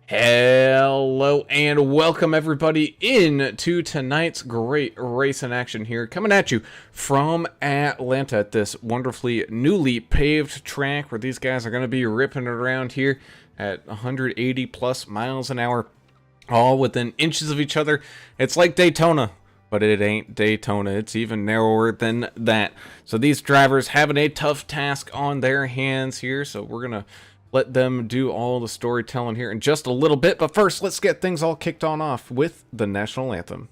Hello and welcome everybody into tonight's great race in action here, coming at you from Atlanta at this wonderfully newly paved track where these guys are going to be ripping it around here at 180 plus miles an hour, all within inches of each other. It's like Daytona, but it ain't Daytona. It's even narrower than that. So these drivers having a tough task on their hands here, so we're going to let them do all the storytelling here in just a little bit. But first, let's get things all kicked on off with the national anthem.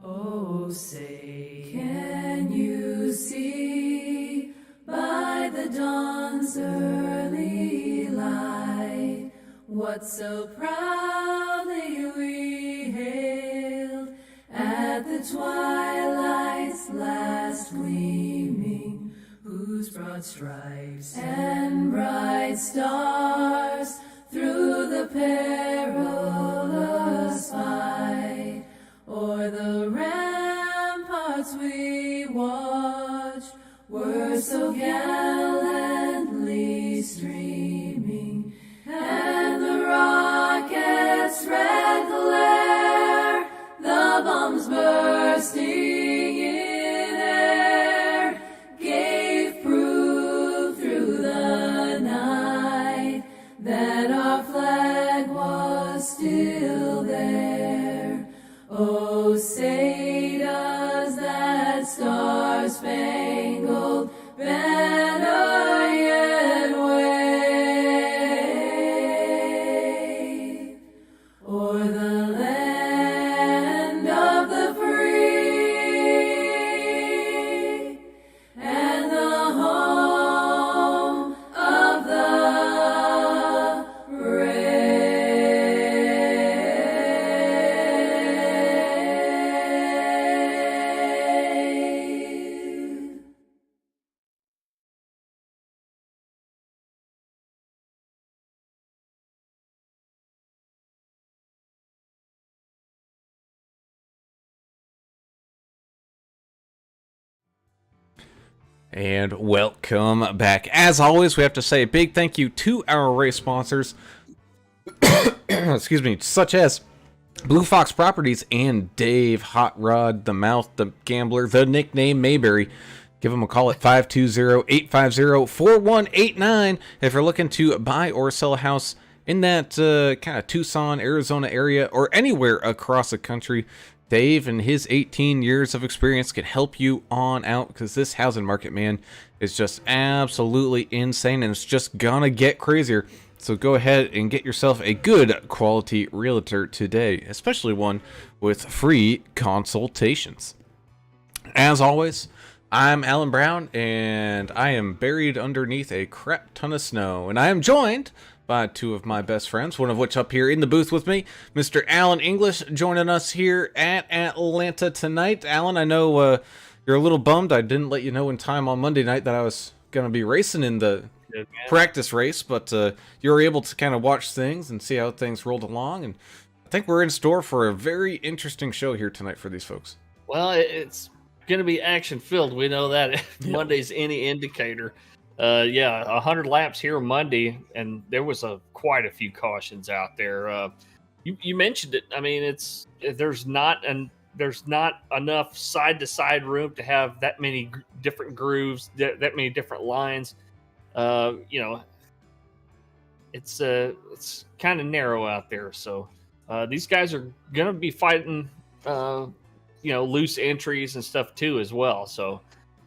Oh, say, can you see by the dawn's early light what so proudly we hailed at the twilight's last gleaming, whose broad stripes and bright stars through the perilous fight o'er the ramparts we watched were so gallantly streaming, and the rockets' red glare, the bombs bursting in air, gave proof through the night that our flag was still there. Oh, say does that star-spangled banner yet wave o'er the land of the free and the home of the brave. And welcome back. As always, we have to say a big thank you to our race sponsors, excuse me, such as Blue Fox Properties and Dave Hot Rod, the Mouth, the Gambler, the nickname Mayberry. Give them a call at 520-850-4189 if you're looking to buy or sell a house in that kind of Tucson, Arizona area, or anywhere across the country. Dave and his 18 years of experience can help you on out, because this housing market, man, is just absolutely insane, and it's just gonna get crazier. So go ahead and get yourself a good quality realtor today, especially one with free consultations. As always, I'm Alan Brown, and I am buried underneath a crap ton of snow, and I am joined by two of my best friends, one of which up here in the booth with me, Mr. Alan English, joining us here at Atlanta tonight. Alan, I know you're a little bummed I didn't let you know in time on Monday night that I was going to be racing in the practice race, but you were able to kind of watch things and see how things rolled along, and I think we're in store for a very interesting show here tonight for these folks. Well, it's going to be action-filled. We know that. Yep. Monday's any indicator. 100 laps here Monday, and there was quite a few cautions out there. You mentioned it. I mean, there's not enough side-to-side room to have that many different grooves, that many different lines. It's kind of narrow out there. So these guys are going to be fighting, loose entries and stuff too as well. So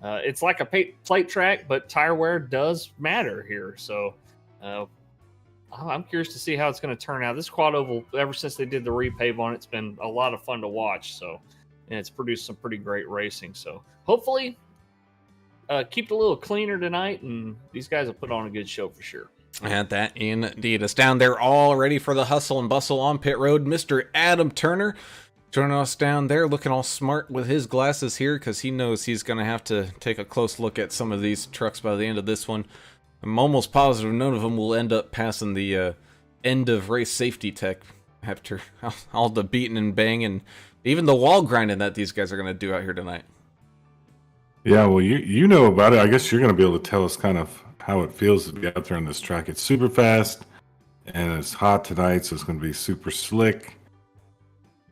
it's like a plate track, but tire wear does matter here. So I'm curious to see how it's going to turn out. This quad oval, ever since they did the repave on it, it's been a lot of fun to watch. So, and it's produced some pretty great racing. So hopefully keep it a little cleaner tonight, and these guys will put on a good show for sure. And that indeed is down there all ready for the hustle and bustle on pit road. Mr. Adam Turner joining us down there, looking all smart with his glasses here, because he knows he's going to have to take a close look at some of these trucks by the end of this one. I'm almost positive none of them will end up passing the end of race safety tech after all the beating and banging, even the wall grinding that these guys are going to do out here tonight. Yeah, well, you know about it. I guess you're going to be able to tell us kind of how it feels to be out there on this track. It's super fast. and it's hot tonight, so it's going to be super slick.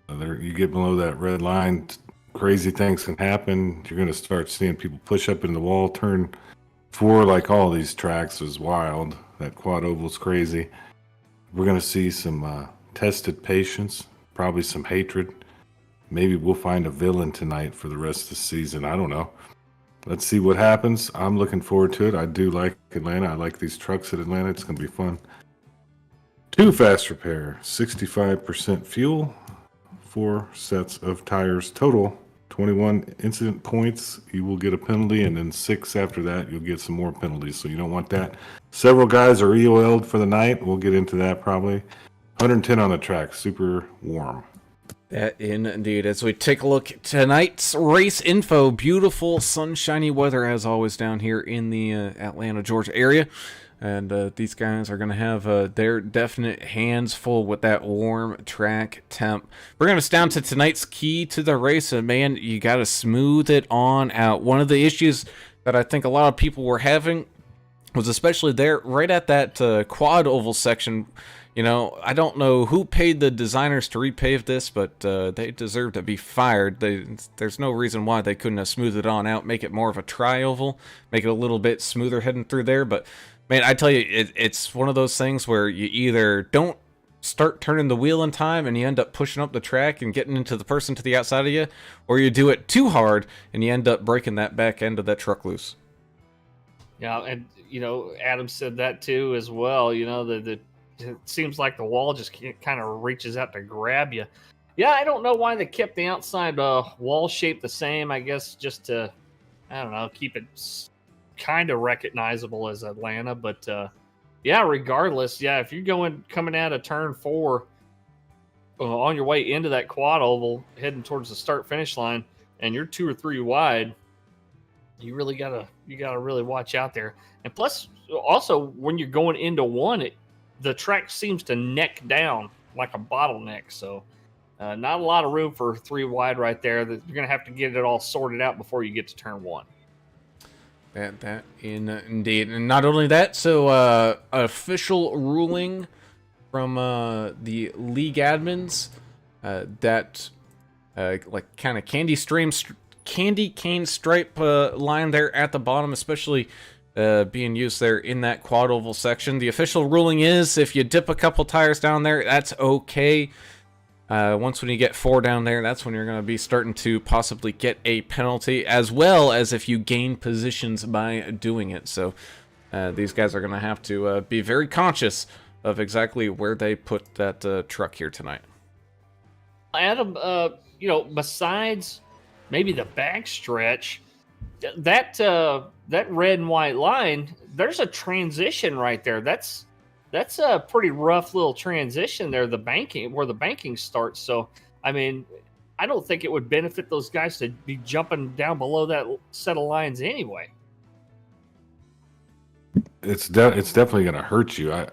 You get below that red line, crazy things can happen. You're going to start seeing people push up in the wall. Turn 4, like all these tracks, is wild. That quad oval's crazy. We're going to see some tested patience, probably some hatred. Maybe we'll find a villain tonight for the rest of the season. I don't know. Let's see what happens. I'm looking forward to it. I do like Atlanta. I like these trucks at Atlanta. It's going to be fun. 2 fast repair, 65% fuel, 4 sets of tires total, 21 incident points. You will get a penalty, and then 6 after that, you'll get some more penalties. So you don't want that. Several guys are EOL'd for the night. We'll get into that probably. 110 on the track, super warm. That indeed. As we take a look at tonight's race info, beautiful sunshiny weather as always down here in the Atlanta, Georgia area. And these guys are going to have their definite hands full with that warm track temp. Bringing us down to tonight's key to the race. And man, you got to smooth it on out. One of the issues that I think a lot of people were having was especially there right at that quad oval section. You know, I don't know who paid the designers to repave this, but they deserve to be fired. There's no reason why they couldn't have smoothed it on out, make it more of a tri-oval, make it a little bit smoother heading through there. But, man, I tell you, it's one of those things where you either don't start turning the wheel in time and you end up pushing up the track and getting into the person to the outside of you, or you do it too hard and you end up breaking that back end of that truck loose. Yeah, and, you know, Adam said that too as well. You know, it seems like the wall just kind of reaches out to grab you. Yeah, I don't know why they kept the outside wall shape the same. I guess just to, I don't know, keep it kind of recognizable as Atlanta. But yeah, regardless, yeah, if you're coming out of turn 4 on your way into that quad oval, heading towards the start finish line, and you're 2 or 3 wide, you gotta really watch out there. And plus, also when you're going into 1, the track seems to neck down like a bottleneck. So not a lot of room for 3 wide right there. You're going to have to get it all sorted out before you get to turn 1. That indeed. And not only that, so official ruling from the league admins that like kind of candy cane stripe line there at the bottom, especially being used there in that quad oval section. The official ruling is if you dip a couple tires down there, that's okay. Once when you get 4 down there, that's when you're going to be starting to possibly get a penalty, as well as if you gain positions by doing it. So these guys are going to have to be very conscious of exactly where they put that truck here tonight. Adam, you know, besides maybe the back stretch, that red and white line, there's a transition right there. That's a pretty rough little transition there, where the banking starts. So, I mean, I don't think it would benefit those guys to be jumping down below that set of lines anyway. It's definitely going to hurt you. I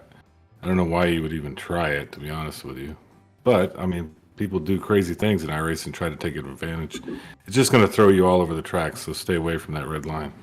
don't know why you would even try it, to be honest with you. But, I mean, people do crazy things in iRacing and try to take advantage. It's just going to throw you all over the track, so stay away from that red line.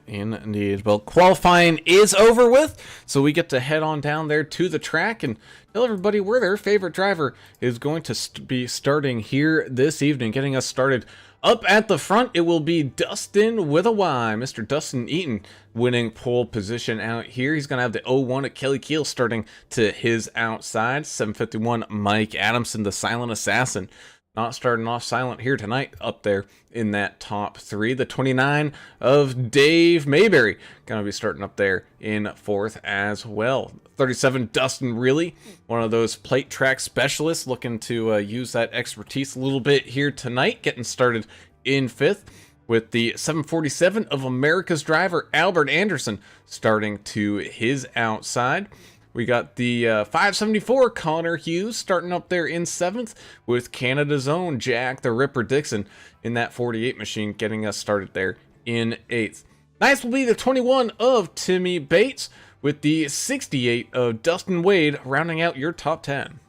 Indeed. Well, qualifying is over with, so we get to head on down there to the track and tell everybody where their favorite driver is going to be starting here this evening. Getting us started up at the front, it will be Dustin with a Y. Mr. Dustin Eaton winning pole position out here. He's going to have the 01 at Kelly Keel starting to his outside. 751 Mike Adamson, the silent assassin, not starting off silent here tonight, up there in that top 3. The 29 of Dave Mayberry going to be starting up there in 4th as well. 37 Dustin Really, one of those plate track specialists looking to use that expertise a little bit here tonight, getting started in 5th. With the 747 of America's driver Albert Anderson starting to his outside. We got the 574 Connor Hughes starting up there in 7th, with Canada's own Jack the Ripper Dixon in that 48 machine getting us started there in 8th. Next will be the 21 of Timmy Bates, with the 68 of Dustin Wade rounding out your top 10.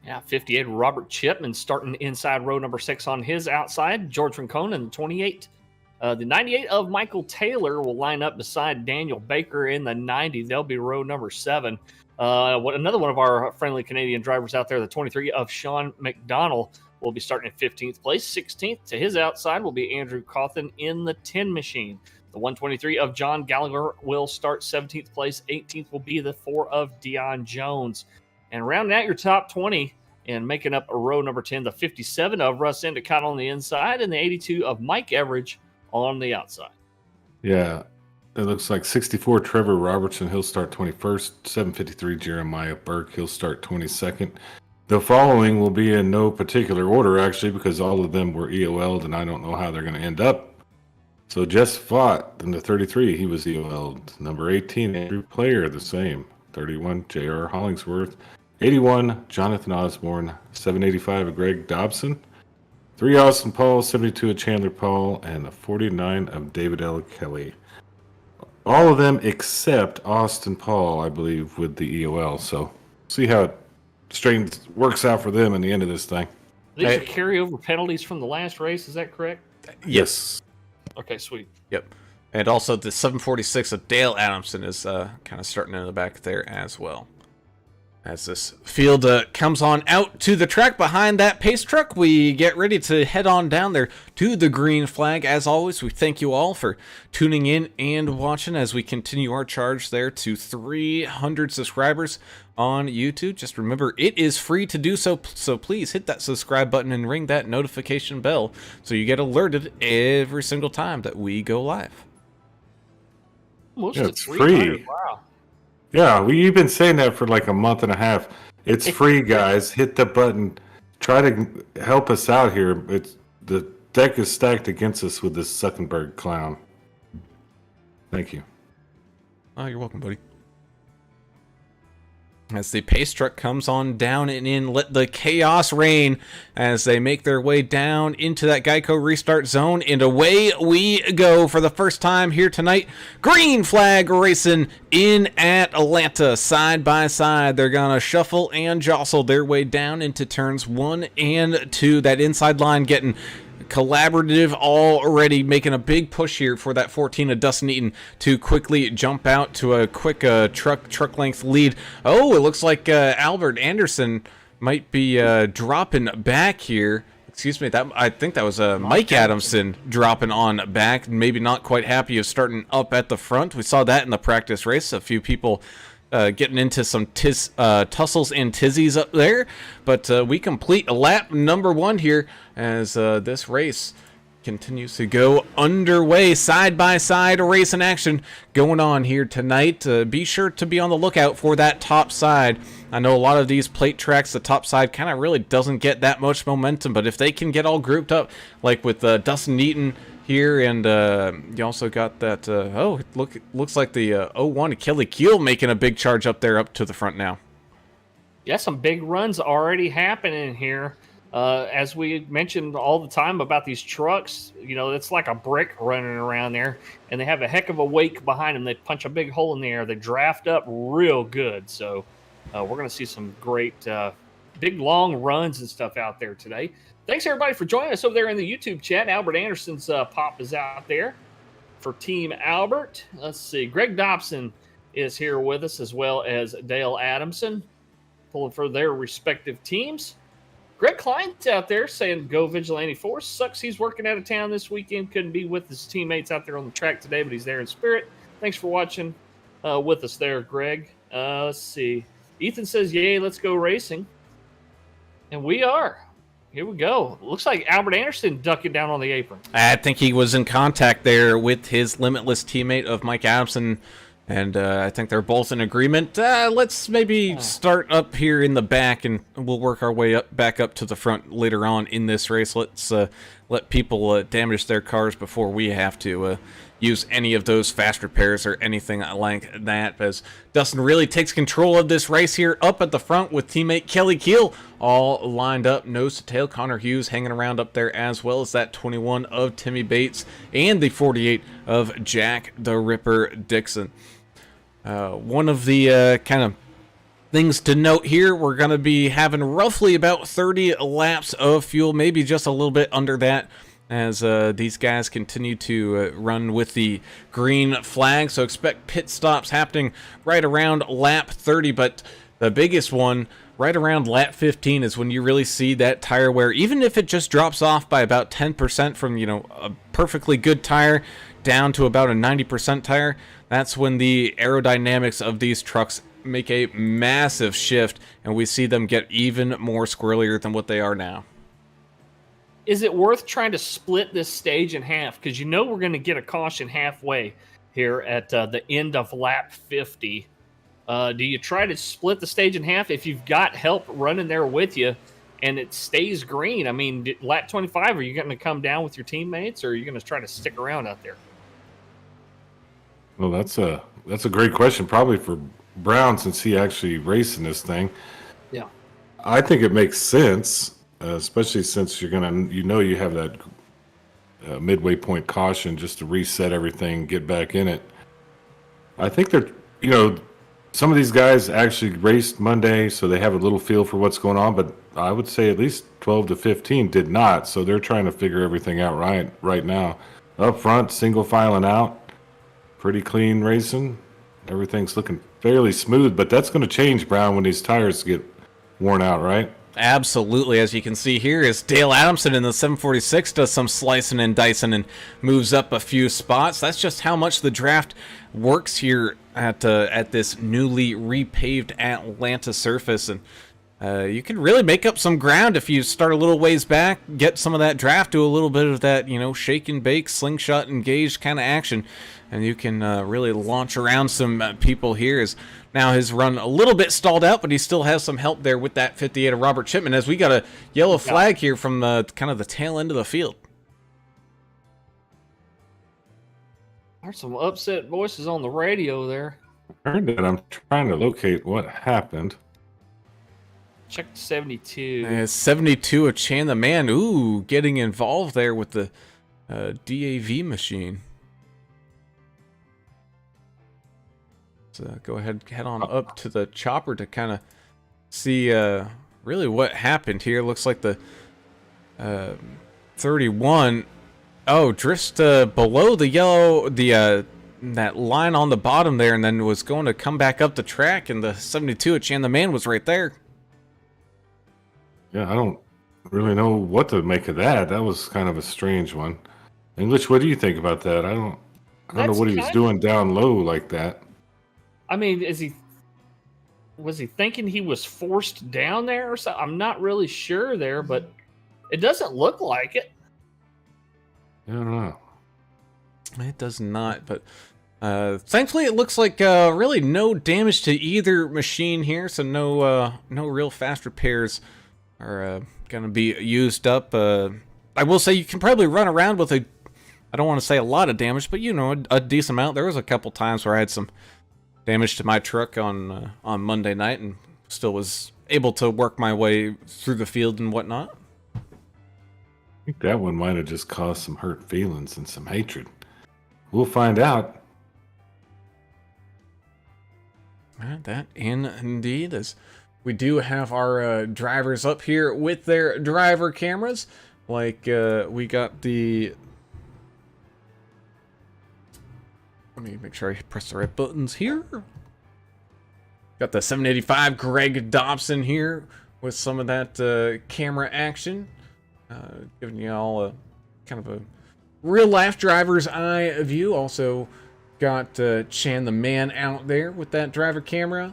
Yeah, 58 Robert Chipman starting inside row number 6 on his outside. George Rincon in 28. The 98 of Michael Taylor will line up beside Daniel Baker in the 90. They'll be row number 7. Another one of our friendly Canadian drivers out there, the 23 of Sean McDonald, will be starting in 15th place. 16th to his outside will be Andrew Cawthon in the 10 machine. The 123 of John Gallagher will start 17th place. 18th will be the 4 of Dion Jones. And rounding out your top 20 and making up a row number 10, the 57 of Russ Endicott on the inside and the 82 of Mike Everidge on the outside. Yeah, it looks like 64 Trevor Robertson, he'll start 21st. 753 Jeremiah Burke, he'll start 22nd. The following will be in no particular order, actually, because all of them were EOL'd, and I don't know how they're going to end up. So Jess Fott in the 33, he was EOL'd. Number 18, Andrew Player, the same. 31, J.R. Hollingsworth. 81, Jonathan Osborne. 785, Greg Dobson. 3, Austin Paul. 72 of Chandler Paul. And the 49 of David L. Kelly. All of them except Austin Paul, I believe, with the EOL. So see how it works out for them in the end of this thing. These are carryover penalties from the last race, is that correct? Yes. Okay, sweet. Yep. And also the 746 of Dale Adamson is kind of starting in the back there as well. As this field comes on out to the track behind that pace truck, we get ready to head on down there to the green flag. As always, we thank you all for tuning in and watching as we continue our charge there to 300 subscribers on YouTube. Just remember, it is free to do so, so please hit that subscribe button and ring that notification bell so you get alerted every single time that we go live. Almost Yeah, at it's 300. free. Wow. Yeah, we've been saying that for like a month and a half. It's free, guys. Hit the button. Try to help us out here. It's the deck is stacked against us with this Zuckerberg clown. Thank you. Oh, you're welcome, buddy. As the pace truck comes on down and in, let the chaos reign as they make their way down into that Geico restart zone, and away we go for the first time here tonight. Green flag racing in at Atlanta, side by side. They're gonna shuffle and jostle their way down into turns 1 and 2. That inside line getting collaborative already, making a big push here for that 14 of Dustin Eaton to quickly jump out to a quick truck length lead. Oh, it looks like Albert Anderson might be dropping back here. Excuse me, that I think that was Mike Adamson dropping on back. Maybe not quite happy of starting up at the front. We saw that in the practice race. A few people getting into some tussles and tizzies up there. But we complete lap number 1 here as this race continues to go underway. Side by side racing action going on here tonight. Be sure to be on the lookout for that top side. I know a lot of these plate tracks, the top side kind of really doesn't get that much momentum, but if they can get all grouped up, like with Dustin Eaton here, and you also got that, looks like the 01 Kelly Keel making a big charge up there up to the front now. Yeah, some big runs already happening here. As we mentioned all the time about these trucks, you know, it's like a brick running around there, and they have a heck of a wake behind them. They punch a big hole in the air. They draft up real good. So we're going to see some great big, long runs and stuff out there today. Thanks, everybody, for joining us over there in the YouTube chat. Albert Anderson's pop is out there for Team Albert. Let's see. Greg Dobson is here with us, as well as Dale Adamson, pulling for their respective teams. Greg Klein's out there saying, go Vigilante Force. Sucks he's working out of town this weekend. Couldn't be with his teammates out there on the track today, but he's there in spirit. Thanks for watching with us there, Greg. Let's see. Ethan says, yay, let's go racing. And we are. Here we go. Looks like Albert Anderson ducking down on the apron. I think he was in contact there with his Limitless teammate of Mike Adamson, and I think they're both in agreement. Let's maybe start up here in the back, and we'll work our way back up to the front later on in this race. Let's let people damage their cars before we have to use any of those fast repairs or anything like that, as Dustin really takes control of this race here up at the front with teammate Kelly Keel all lined up nose to tail. Connor Hughes hanging around up there, as well as that 21 of Timmy Bates and the 48 of Jack the Ripper Dixon. One of the kind of things to note here, we're going to be having roughly about 30 laps of fuel, maybe just a little bit under that, as these guys continue to run with the green flag. So expect pit stops happening right around lap 30, but the biggest one right around lap 15 is when you really see that tire wear, even if it just drops off by about 10% from, you know, a perfectly good tire down to about a 90% tire. That's when the aerodynamics of these trucks make a massive shift, and we see them get even more squirrelier than what they are now. Is it worth trying to split this stage in half? Because you know we're going to get a caution halfway here at the end of lap 50. Do you try to split the stage in half if you've got help running there with you and it stays green? I mean, lap 25, are you going to come down with your teammates, or are you going to try to stick around out there? Well, that's a great question, probably for Brown, since he actually raced in this thing. Yeah. I think it makes sense, especially since you have that midway point caution just to reset everything, get back in it. I think some of these guys actually raced Monday, so they have a little feel for what's going on, but I would say at least 12 to 15 did not, so they're trying to figure everything out right now. Up front, single filing out, pretty clean racing. Everything's looking fairly smooth, but that's going to change, Brown, when these tires get worn out, right? Absolutely. As you can see here, is Dale Adamson in the 746 does some slicing and dicing and moves up a few spots. That's just how much the draft works here at this newly repaved Atlanta surface, and you can really make up some ground if you start a little ways back, get some of that draft, do a little bit of that, you know, shake and bake, slingshot engaged kind of action, and you can really launch around some people here. Is now his run a little bit stalled out, but he still has some help there with that 58 of Robert Chipman, as we got a yellow flag here from the kind of the tail end of the field. There's some upset voices on the radio there. I heard that. I'm trying to locate what happened. Check 72. 72 of Chan the Man. Ooh, getting involved there with the DAV machine. So go ahead, head on up to the chopper to kind of see really what happened here. Looks like the 31. Oh, drifts below the yellow, that line on the bottom there, and then was going to come back up the track, and the 72 of Chan the Man was right there. Yeah, I don't really know what to make of that. That was kind of a strange one. English, what do you think about that? I don't know what he was doing down low like that. I mean, was he thinking he was forced down there or something? I'm not really sure there, but it doesn't look like it. I don't know. It does not, but thankfully it looks like really no damage to either machine here, so no real fast repairs are gonna be used up. I will say you can probably run around with I don't want to say a lot of damage, but you know, a decent amount. There was a couple times where I had some damage to my truck on Monday night, and still was able to work my way through the field and whatnot. I think that one might have just caused some hurt feelings and some hatred. We'll find out. That indeed, as we do have our drivers up here with their driver cameras. Like we got the. Let me make sure I press the right buttons here. Got the 785 Greg Dobson here with some of that camera action. Giving you all a kind of a real life driver's eye view. Also got Chan the Man out there with that driver camera.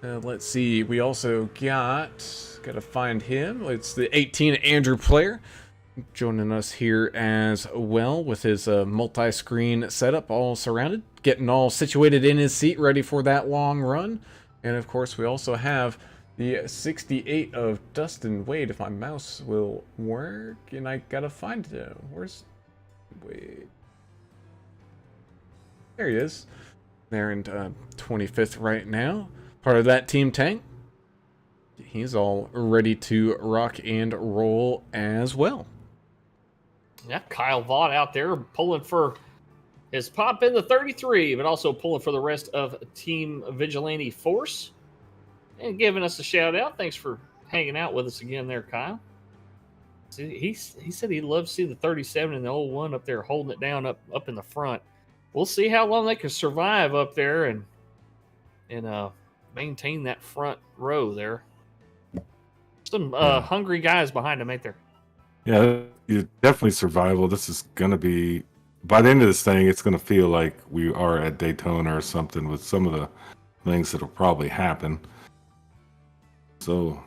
Let's see, we also gotta find him. It's the 18 Andrew Player joining us here as well with his multi-screen setup, all surrounded, getting all situated in his seat, ready for that long run. And of course, we also have the 68 of Dustin Wade, if my mouse will work, and I gotta find him. Where's Wade? There he is. They're in 25th right now. Part of that team tank. He's all ready to rock and roll as well. Yeah, Kyle Vaught out there pulling for his pop in the 33, but also pulling for the rest of Team Vigilante Force. And giving us a shout out. Thanks for hanging out with us again there, Kyle. He said he loves to see the 37 and the 01 up there holding it down up in the front. We'll see how long they can survive up there and maintain that front row there. Some hungry guys behind him, ain't there? Yeah, definitely survival. This is going to be, by the end of this thing, it's going to feel like we are at Daytona or something with some of the things that will probably happen. So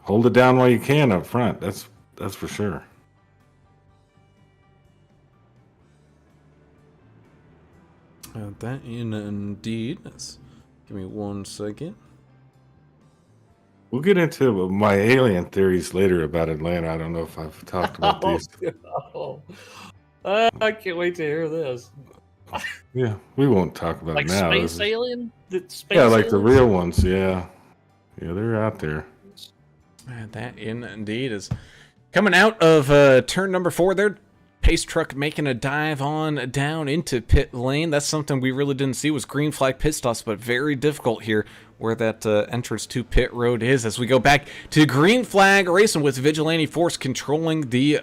hold it down while you can up front. That's for sure. That indeed. Give me 1 second. We'll get into my alien theories later about Atlanta. I don't know if I've talked about these. I can't wait to hear this. Yeah, we won't talk about Like it now. space alien? Yeah, like the real ones. Yeah, they're out there. That indeed is coming out of turn number 4 there. Pace truck making a dive on down into pit lane. That's something we really didn't see was green flag pit stops, but very difficult here where that entrance to pit road is. As we go back to green flag racing with Vigilante Force controlling the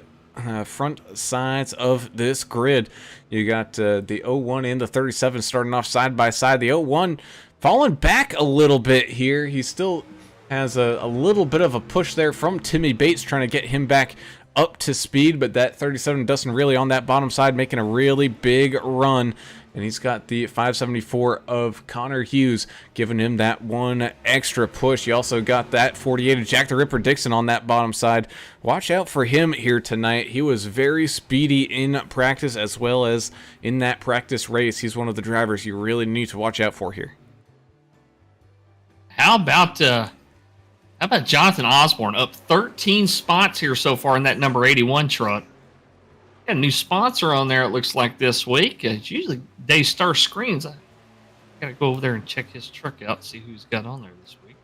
front sides of this grid. You got the 01 and the 37 starting off side by side. The 01 falling back a little bit here. He still has a little bit of a push there from Timmy Bates trying to get him back up to speed, but that 37 Dustin really on that bottom side making a really big run, and he's got the 574 of Connor Hughes giving him that one extra push. You also got that 48 of Jack the Ripper Dixon on that bottom side. Watch out for him here tonight. He was very speedy in practice as well as in that practice race. He's one of the drivers you really need to watch out for here. How about Jonathan Osborne up 13 spots here so far in that number 81 truck? Got a new sponsor on there, it looks like, this week. It's usually Daystar Screens. I got to go over there and check his truck out, see who's got on there this week.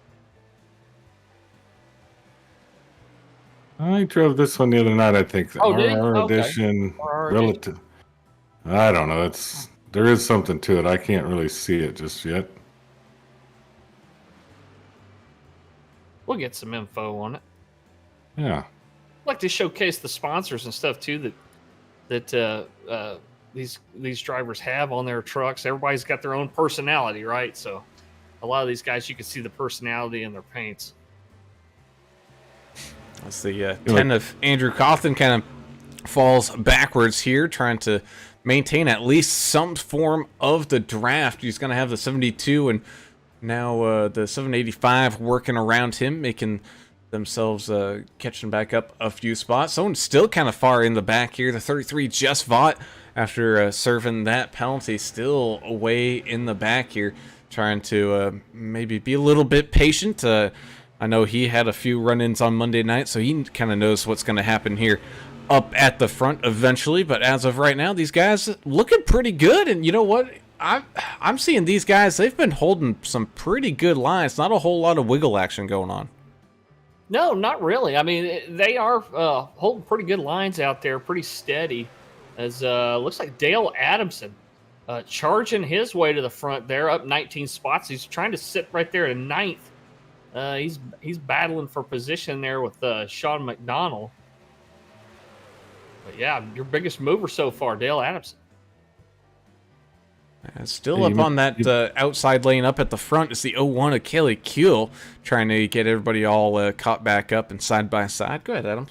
I drove this one the other night, I think. The did you? RR Okay. edition. RR Relative. I don't know. There is something to it. I can't really see it just yet. We'll get some info on it. Yeah. I'd like to showcase the sponsors and stuff too that these drivers have on their trucks. Everybody's got their own personality, right? So a lot of these guys, you can see the personality in their paints. That's the 10 of Andrew Cawthon kind of falls backwards here, trying to maintain at least some form of the draft. He's going to have the 72 and now the 785 working around him, making themselves catching back up a few spots. Someone's still kind of far in the back here. The 33 just Vaught, after serving that penalty, still away in the back here, trying to maybe be a little bit patient. I know he had a few run-ins on Monday night, so he kind of knows what's going to happen here up at the front eventually. But as of right now, these guys looking pretty good. And you know what? I'm seeing these guys, they've been holding some pretty good lines. Not a whole lot of wiggle action going on. No, not really. I mean, they are holding pretty good lines out there, pretty steady. As looks like Dale Adamson charging his way to the front there, up 19 spots. He's trying to sit right there at ninth. He's battling for position there with Sean McDonald. But yeah, your biggest mover so far, Dale Adamson. Still up on that outside lane up at the front is the 01 of Kelly Kuehl, trying to get everybody all caught back up and side by side. Go ahead, Adam.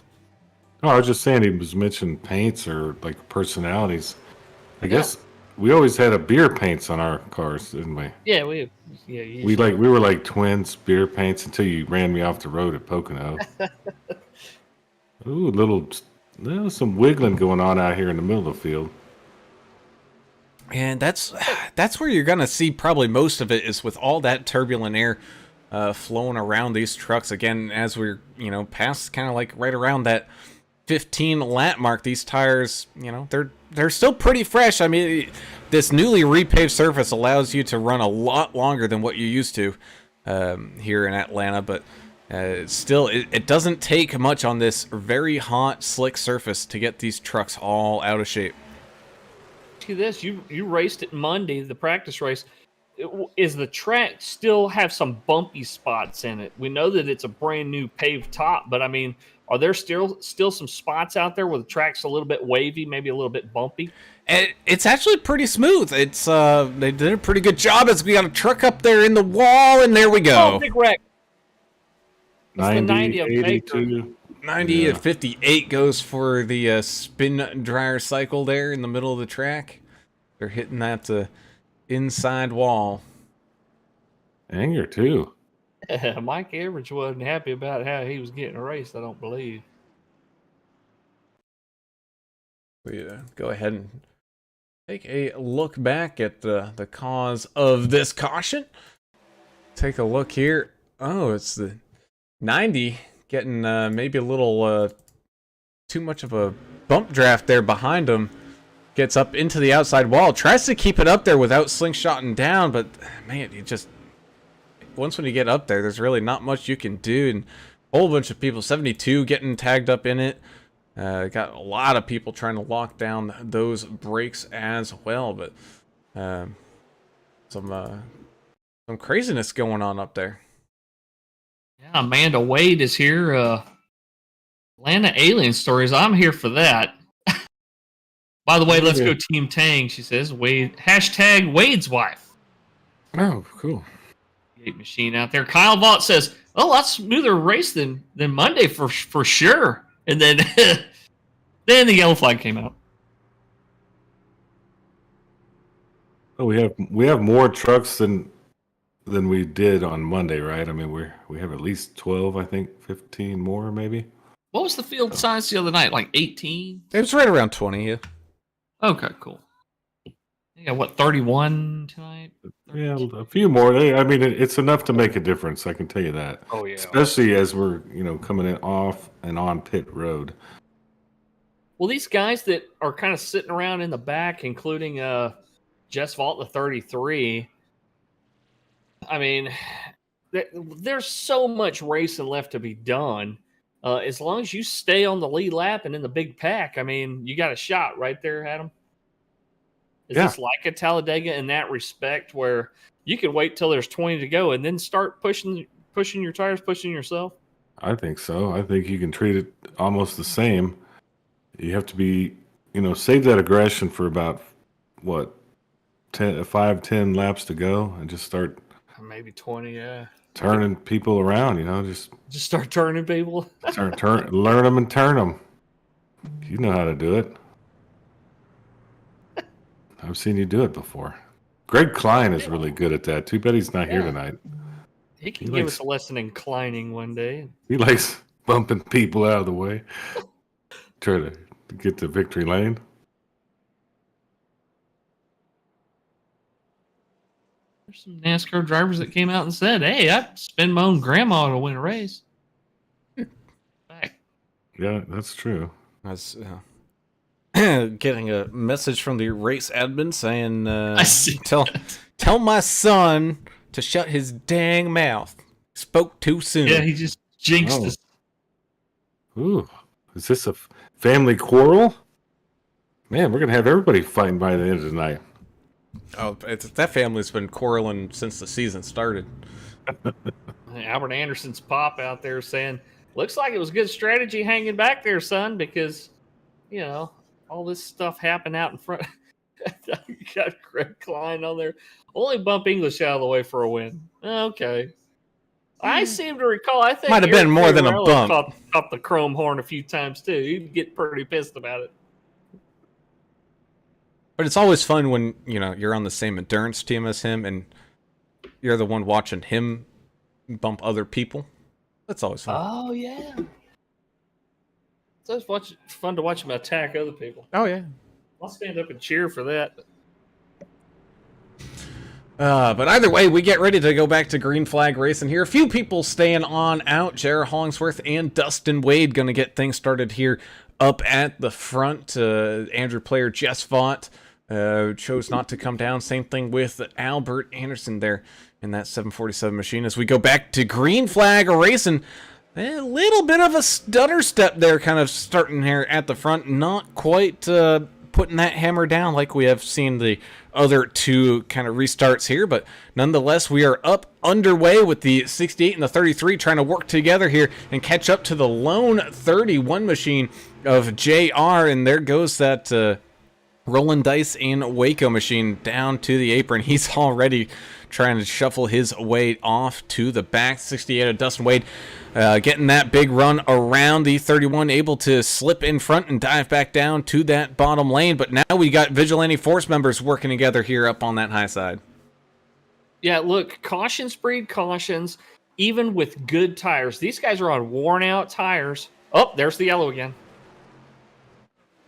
Oh, I was just saying he was mentioning paints or like personalities. I guess we always had a beer paints on our cars, didn't we? Yeah, we were like twins beer paints until you ran me off the road at Pocono. Ooh, some wiggling going on out here in the middle of the field. And that's where you're going to see probably most of it, is with all that turbulent air flowing around these trucks. Again, as we're, past kind of like right around that 15 lap mark, these tires, they're still pretty fresh. I mean, this newly repaved surface allows you to run a lot longer than what you used to here in Atlanta, but still, it doesn't take much on this very hot, slick surface to get these trucks all out of shape. This you raced it Monday, the practice race. is the track still have some bumpy spots in it? We know that it's a brand new paved top, but I mean, are there still some spots out there where the track's a little bit wavy, maybe a little bit bumpy? It's actually pretty smooth. It's they did a pretty good job as we got a truck up there in the wall, and there we go. Oh, big wreck. 90, of 82. 90 and 58 goes for the spin dryer cycle there in the middle of the track. They're hitting that inside wall. Anger, too. Mike Average wasn't happy about how he was getting raced, I don't believe. We go ahead and take a look back at the cause of this caution. Take a look here. Oh, it's the 90 getting maybe a little too much of a bump draft there behind him. Gets up into the outside wall. Tries to keep it up there without slingshotting down, but man, you just... Once when you get up there, there's really not much you can do. And a whole bunch of people, 72 getting tagged up in it. Got a lot of people trying to lock down those brakes as well. But some craziness going on up there. Yeah, Amanda Wade is here. Atlanta Alien Stories. I'm here for that. By the way, let's go Team Tang, she says. Wade, hashtag Wade's wife. Oh, cool. Machine out there. Kyle Vaught says, "Oh, that's smoother race than Monday for sure." And then then the yellow flag came out. Oh, we have more trucks than we did on Monday, right? I mean, we have at least 12, I think, 15 more maybe. What was the field size the other night? Like 18? It was right around 20. Yeah. Okay, cool. Yeah, what, 31 tonight? 32? Yeah, a few more. I mean, it's enough to make a difference. I can tell you that. Oh yeah. Especially as we're coming in off and on pit road. Well, these guys that are kind of sitting around in the back, including Jess Vault, the 33. I mean, there's so much racing left to be done. As long as you stay on the lead lap and in the big pack, I mean, you got a shot right there, Adam. Is this like a Talladega in that respect, where you can wait till there's 20 to go and then start pushing your tires, pushing yourself? I think so. I think you can treat it almost the same. You have to be, save that aggression for about, 5-10 laps to go and just start. Maybe 20, yeah. Turning people around, just start turning people. learn them and turn them. You know how to do it. I've seen you do it before. Greg Klein is really good at that. Too bad he's not here tonight. He can give us a lesson in climbing one day. He likes bumping people out of the way. Try to get to victory lane. There's some NASCAR drivers that came out and said, "Hey, I'd spend my own grandma to win a race." Back. Yeah, that's true. That's getting a message from the race admin saying, tell my son to shut his dang mouth. Spoke too soon. Yeah, he just jinxed us. Ooh, is this a family quarrel? Man, we're going to have everybody fighting by the end of the night. Oh, that family's been quarreling since the season started. Albert Anderson's pop out there saying, "Looks like it was good strategy hanging back there, son, because, all this stuff happened out in front." You got Greg Klein on there. Only bump English out of the way for a win. Okay. I seem to recall, I think might have been more than a bump. Caught the chrome horn a few times, too. He'd get pretty pissed about it. But it's always fun when, you're on the same endurance team as him and you're the one watching him bump other people. That's always fun. Oh, yeah. It's always fun to watch him attack other people. Oh, yeah. I'll stand up and cheer for that. But either way, we get ready to go back to green flag racing here. A few people staying on out. Jared Hollingsworth and Dustin Wade going to get things started here up at the front. Andrew Player, Jess Vaught chose not to come down. Same thing with Albert Anderson there in that 747 machine. As we go back to green flag racing, a little bit of a stutter step there kind of starting here at the front. Not quite putting that hammer down like we have seen the other two kind of restarts here. But nonetheless, we are underway with the 68 and the 33 trying to work together here and catch up to the lone 31 machine of JR. And there goes that Rolling Dice and Waco machine down to the apron. He's already trying to shuffle his way off to the back. 68 of Dustin Wade getting that big run around the 31, able to slip in front and dive back down to that bottom lane. But now we got Vigilante Force members working together here up on that high side. Yeah, look, cautions breed cautions, even with good tires. These guys are on worn out tires. Oh, there's the yellow again.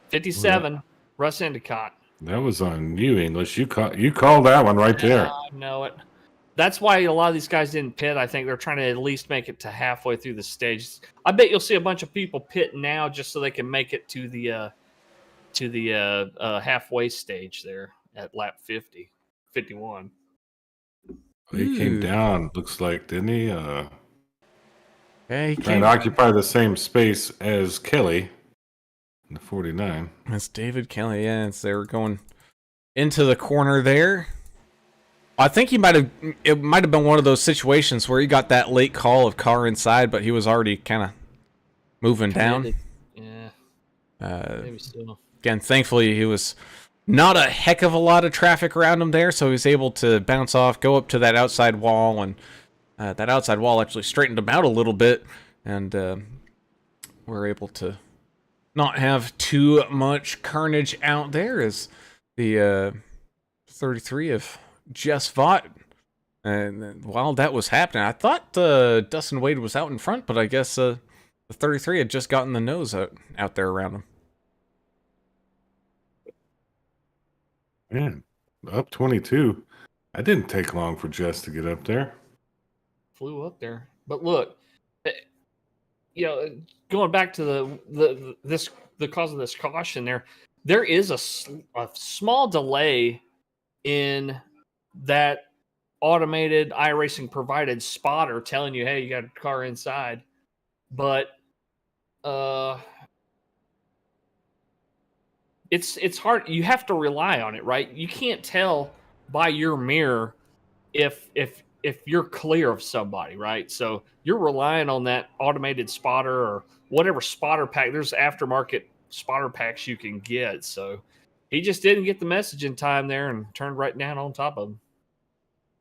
57, Russ Endicott. That was on you, English. You called that one right there. I know it. That's why a lot of these guys didn't pit. I think they're trying to at least make it to halfway through the stage. I bet you'll see a bunch of people pit now just so they can make it to the halfway stage there at lap 51. He came down, looks like, didn't he? Yeah, he trying to occupy the same space as Kelly in the 49. That's David Kelly. Yeah, they were going into the corner there. I think it might have been one of those situations where he got that late call of car inside, but he was already kind of moving down. Yeah. Maybe so. Again, thankfully, he was not a heck of a lot of traffic around him there, so he was able to bounce off, go up to that outside wall, and that outside wall actually straightened him out a little bit, and we're able to not have too much carnage out there as the 33 of Jess Vaught. And while that was happening, I thought Dustin Wade was out in front, but I guess the 33 had just gotten the nose out there around him. Man, up 22. I didn't take long for Jess to get up there. Flew up there. But look, going back to the cause of this caution there is a small delay in that automated iRacing provided spotter telling you, hey, you got a car inside. But it's hard. You have to rely on it, right? You can't tell by your mirror if you're clear of somebody, right? So you're relying on that automated spotter or whatever spotter pack. There's aftermarket spotter packs you can get. So he just didn't get the message in time there and turned right down on top of him.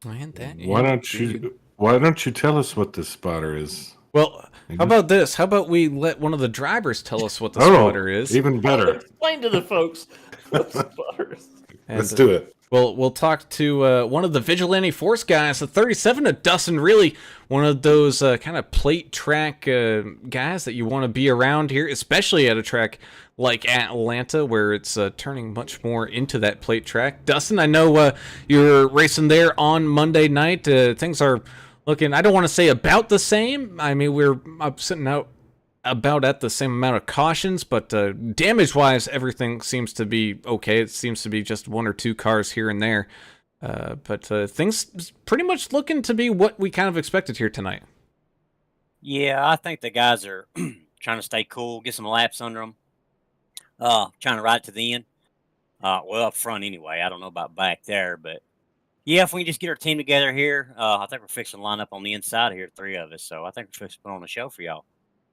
Why don't you tell us what this spotter is? Well, how about this? How about we let one of the drivers tell us what the spotter is? Even better. Explain to the folks what the spotter is. Let's do it. We'll talk to one of the Vigilante Force guys, the 37 of Dustin, really one of those kind of plate track guys that you want to be around here, especially at a track like Atlanta, where it's turning much more into that plate track. Dustin, I know you're racing there on Monday night. Things are looking, I don't want to say about the same. I mean, we're sitting out about at the same amount of cautions, but damage-wise, everything seems to be okay. It seems to be just one or two cars here and there. But things pretty much looking to be what we kind of expected here tonight. Yeah, I think the guys are trying to stay cool, get some laps under them, trying to ride to the end. Well, up front anyway. I don't know about back there, but yeah, if we can just get our team together here, I think we're fixing to line up on the inside here, three of us. So I think we're fixing to put on a show for y'all.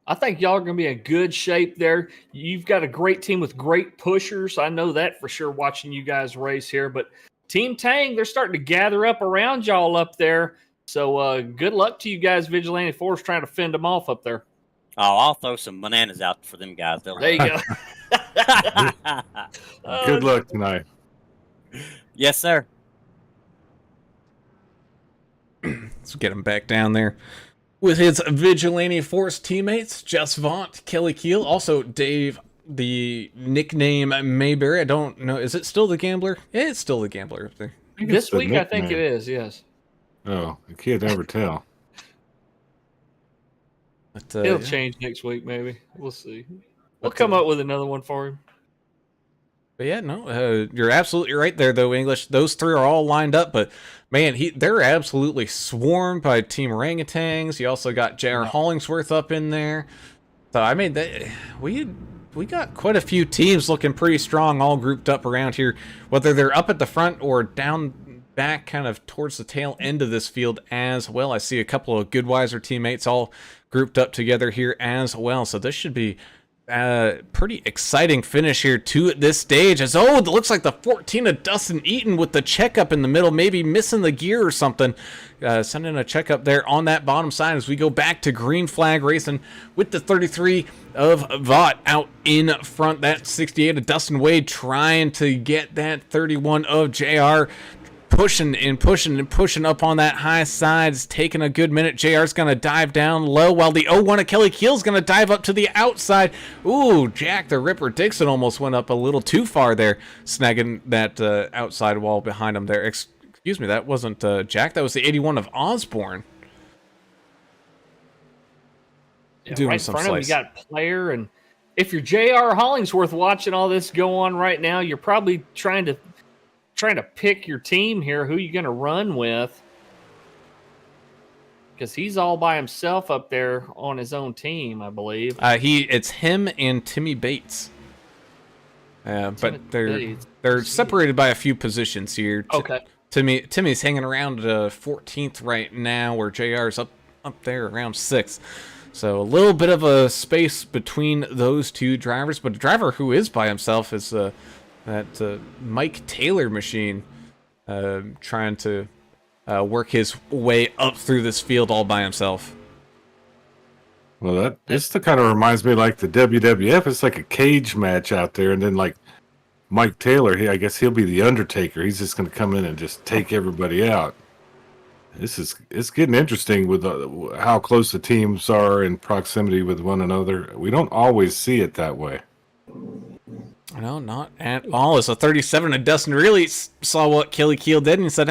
I think y'all are going to be in good shape there. You've got a great team with great pushers. I know that for sure watching you guys race here. But Team Tang, they're starting to gather up around y'all up there. So good luck to you guys, Vigilante Force, trying to fend them off up there. Oh, I'll throw some bananas out for them guys. There you go. Good luck tonight. Yes, sir. Let's get him back down there with his Vigilante Force teammates, Jess Vaught, Kelly Keel, also Dave, the nickname Mayberry. I don't know. Is it still the Gambler? Yeah, it's still the Gambler up there. This week, I think it is, yes. Oh, you can't ever tell. But, it'll change next week, maybe. We'll see. We'll come up with another one for him. But yeah, no, you're absolutely right there, though, English. Those three are all lined up, but man, they're absolutely swarmed by Team Orangutans. You also got J.R. Hollingsworth up in there. So I mean, we got quite a few teams looking pretty strong, all grouped up around here, whether they're up at the front or down back kind of towards the tail end of this field as well. I see a couple of Goodweiser teammates all grouped up together here as well. So this should be pretty exciting finish here to this stage. As it looks like the 14 of Dustin Eaton with the checkup in the middle, maybe missing the gear or something. Sending a checkup there on that bottom side as we go back to green flag racing with the 33 of Vought out in front. That 68 of Dustin Wade trying to get that 31 of JR. Pushing and pushing and pushing up on that high side. It's taking a good minute. JR's going to dive down low while the 01 of Kelly Keel's going to dive up to the outside. Ooh, Jack the Ripper Dixon almost went up a little too far there, snagging that outside wall behind him there. Excuse me, that wasn't Jack. That was the 81 of Osborne. Yeah, doing right in some front of him, you slice. got Player. And if you're J.R. Hollingsworth watching all this go on right now, you're probably trying to pick your team here, who you're going to run with, because he's all by himself up there on his own team, I believe. It's him and Timmy Bates. But they're separated by a few positions here. Okay. Timmy's hanging around 14th right now, where JR's up there around 6th. So a little bit of a space between those two drivers, but a driver who is by himself is that Mike Taylor machine, trying to work his way up through this field all by himself. Well, this kind of reminds me like the WWF. It's like a cage match out there, and then like Mike Taylor, I guess he'll be the Undertaker. He's just going to come in and just take everybody out. It's getting interesting with how close the teams are in proximity with one another. We don't always see it that way. No, not at all. As a 37 of Dustin really saw what Kelly Keel did and said,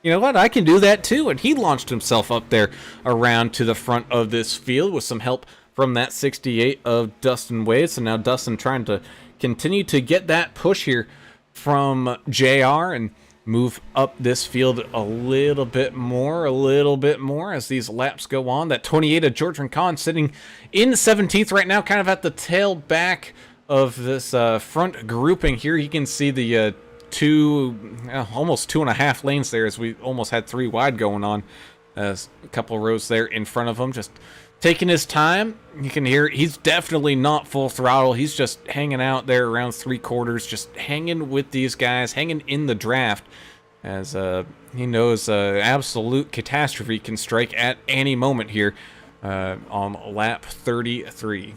you know what, I can do that too. And he launched himself up there around to the front of this field with some help from that 68 of Dustin Wade. So now Dustin trying to continue to get that push here from JR and move up this field a little bit more as these laps go on. That 28 of George Rincon sitting in 17th right now, kind of at the tail back of this front grouping here. You can see the almost 2.5 lanes there, as we almost had 3 wide going on. A couple rows there in front of him, just taking his time. You can hear he's definitely not full throttle. He's just hanging out there around 3/4, just hanging with these guys, hanging in the draft, as he knows absolute catastrophe can strike at any moment here on lap 33.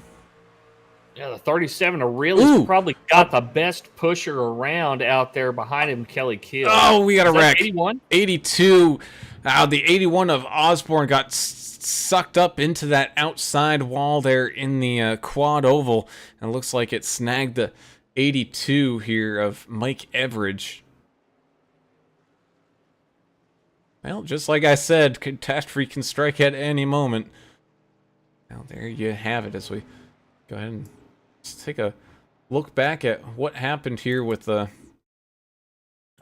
Yeah, the 37 of Really's probably got the best pusher around out there behind him, Kelly Keel. Oh, we got a wreck. 81? 82. The 81 of Osborne got sucked up into that outside wall there in the quad oval. And it looks like it snagged the 82 here of Mike Everidge. Well, just like I said, catastrophe can strike at any moment. Now, there you have it as we go ahead and let's take a look back at what happened here with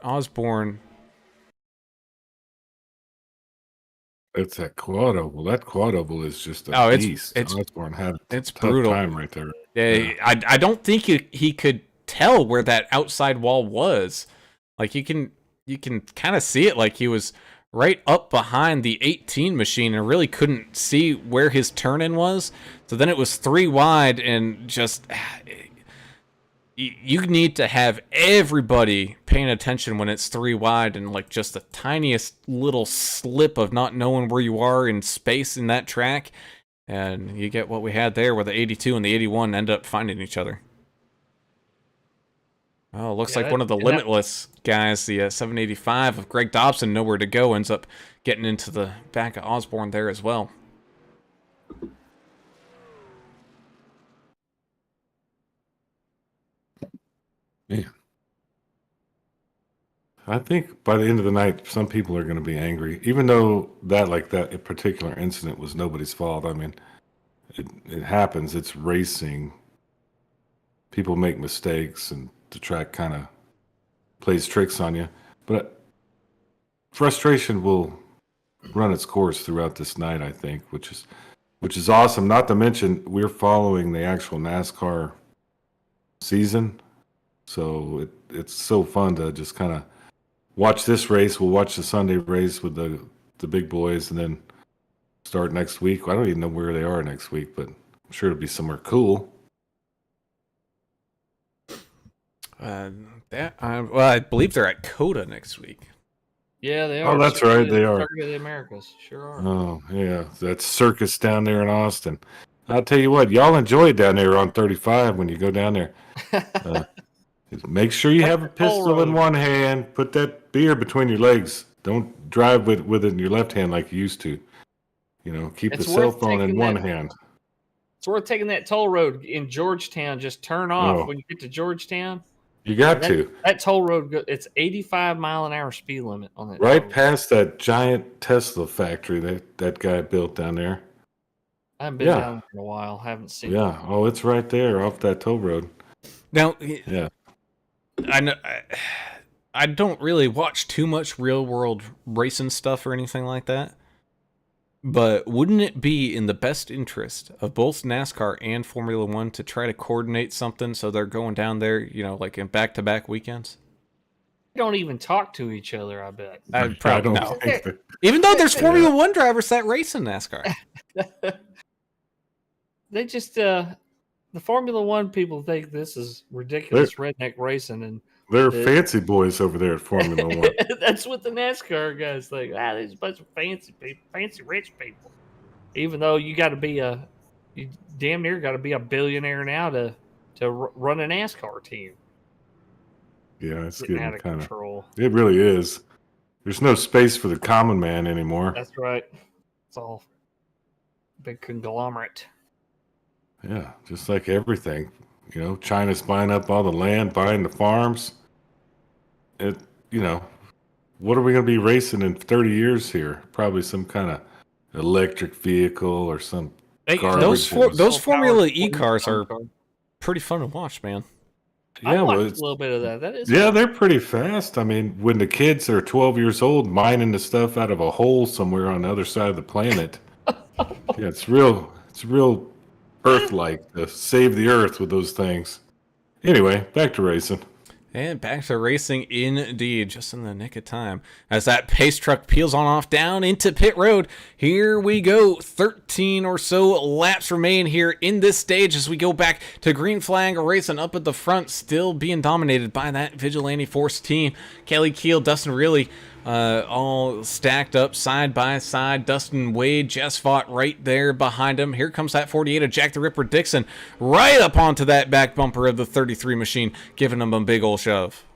Osborne. It's that quad oval. That quad oval is just a beast. Osborne had a tough brutal time right there. Yeah. I don't think he could tell where that outside wall was. Like you can kind of see it, like he was right up behind the 18 machine and really couldn't see where his turn-in was. So then it was 3 wide, and just you need to have everybody paying attention when it's 3 wide, and like just the tiniest little slip of not knowing where you are in space in that track, and you get what we had there where the 82 and the 81 end up finding each other. Oh, looks like one of the Limitless guys, the 785 of Greg Dobson, nowhere to go, ends up getting into the back of Osborne there as well. Yeah. I think by the end of the night, some people are going to be angry, even though that particular incident was nobody's fault. I mean, it happens. It's racing. People make mistakes, and the track kind of plays tricks on you. But frustration will run its course throughout this night, I think, which is awesome. Not to mention, we're following the actual NASCAR season. So it's so fun to just kind of watch this race. We'll watch the Sunday race with the big boys, and then start next week. I don't even know where they are next week, but I'm sure it'll be somewhere cool. I believe they're at Coda next week. Yeah, they are. Oh, that's right, they are. Circuit of the Americas, sure are. Oh yeah, that circus down there in Austin. I'll tell you what, y'all enjoy it down there on 35 when you go down there. Make sure you have a pistol in one hand. Put that beer between your legs. Don't drive with it in your left hand like you used to. You know, keep the cell phone in one hand. It's worth taking that toll road in Georgetown. Just turn off when you get to Georgetown. You got to. That toll road, it's 85-mile-an-hour speed limit on that. Right past that giant Tesla factory that guy built down there. I haven't been down for a while. Haven't seen it. Yeah. Oh, it's right there off that toll road. Now, yeah. I know I don't really watch too much real world racing stuff or anything like that. But wouldn't it be in the best interest of both NASCAR and Formula One to try to coordinate something so they're going down there, you know, like in back-to-back weekends? They don't even talk to each other, I bet. I probably don't think that. Even though there's Formula One drivers that race in NASCAR. They just, the Formula One people think this is ridiculous redneck racing, and they're fancy boys over there at Formula One. That's what the NASCAR guys think. There's a bunch of fancy people, fancy rich people. Even though you got to be you damn near got to be a billionaire now to run a NASCAR team. Yeah, it's getting out of kind control. It really is. There's no space for the common man anymore. That's right. It's all big conglomerate. Yeah, just like everything. You know, China's buying up all the land, buying the farms. You know, what are we going to be racing in 30 years here? Probably some kind of electric vehicle or some garbage. Those Formula E cars are pretty fun to watch, man. Yeah, I watched a little bit of that. That is fun. They're pretty fast. I mean, when the kids are 12 years old mining the stuff out of a hole somewhere on the other side of the planet. It's real Earth-like to save the Earth with those things. Anyway, back to racing. And back to racing indeed, just in the nick of time. As that pace truck peels on off down into pit road, here we go. 13 or so laps remain here in this stage as we go back to green flag racing up at the front, still being dominated by that Vigilante Force team. Kelly Keel, Dustin Riley, all stacked up side by side. Dustin Wade just fought right there behind him. Here comes that 48 of Jack the Ripper Dixon right up onto that back bumper of the 33 machine, giving him a big old shove.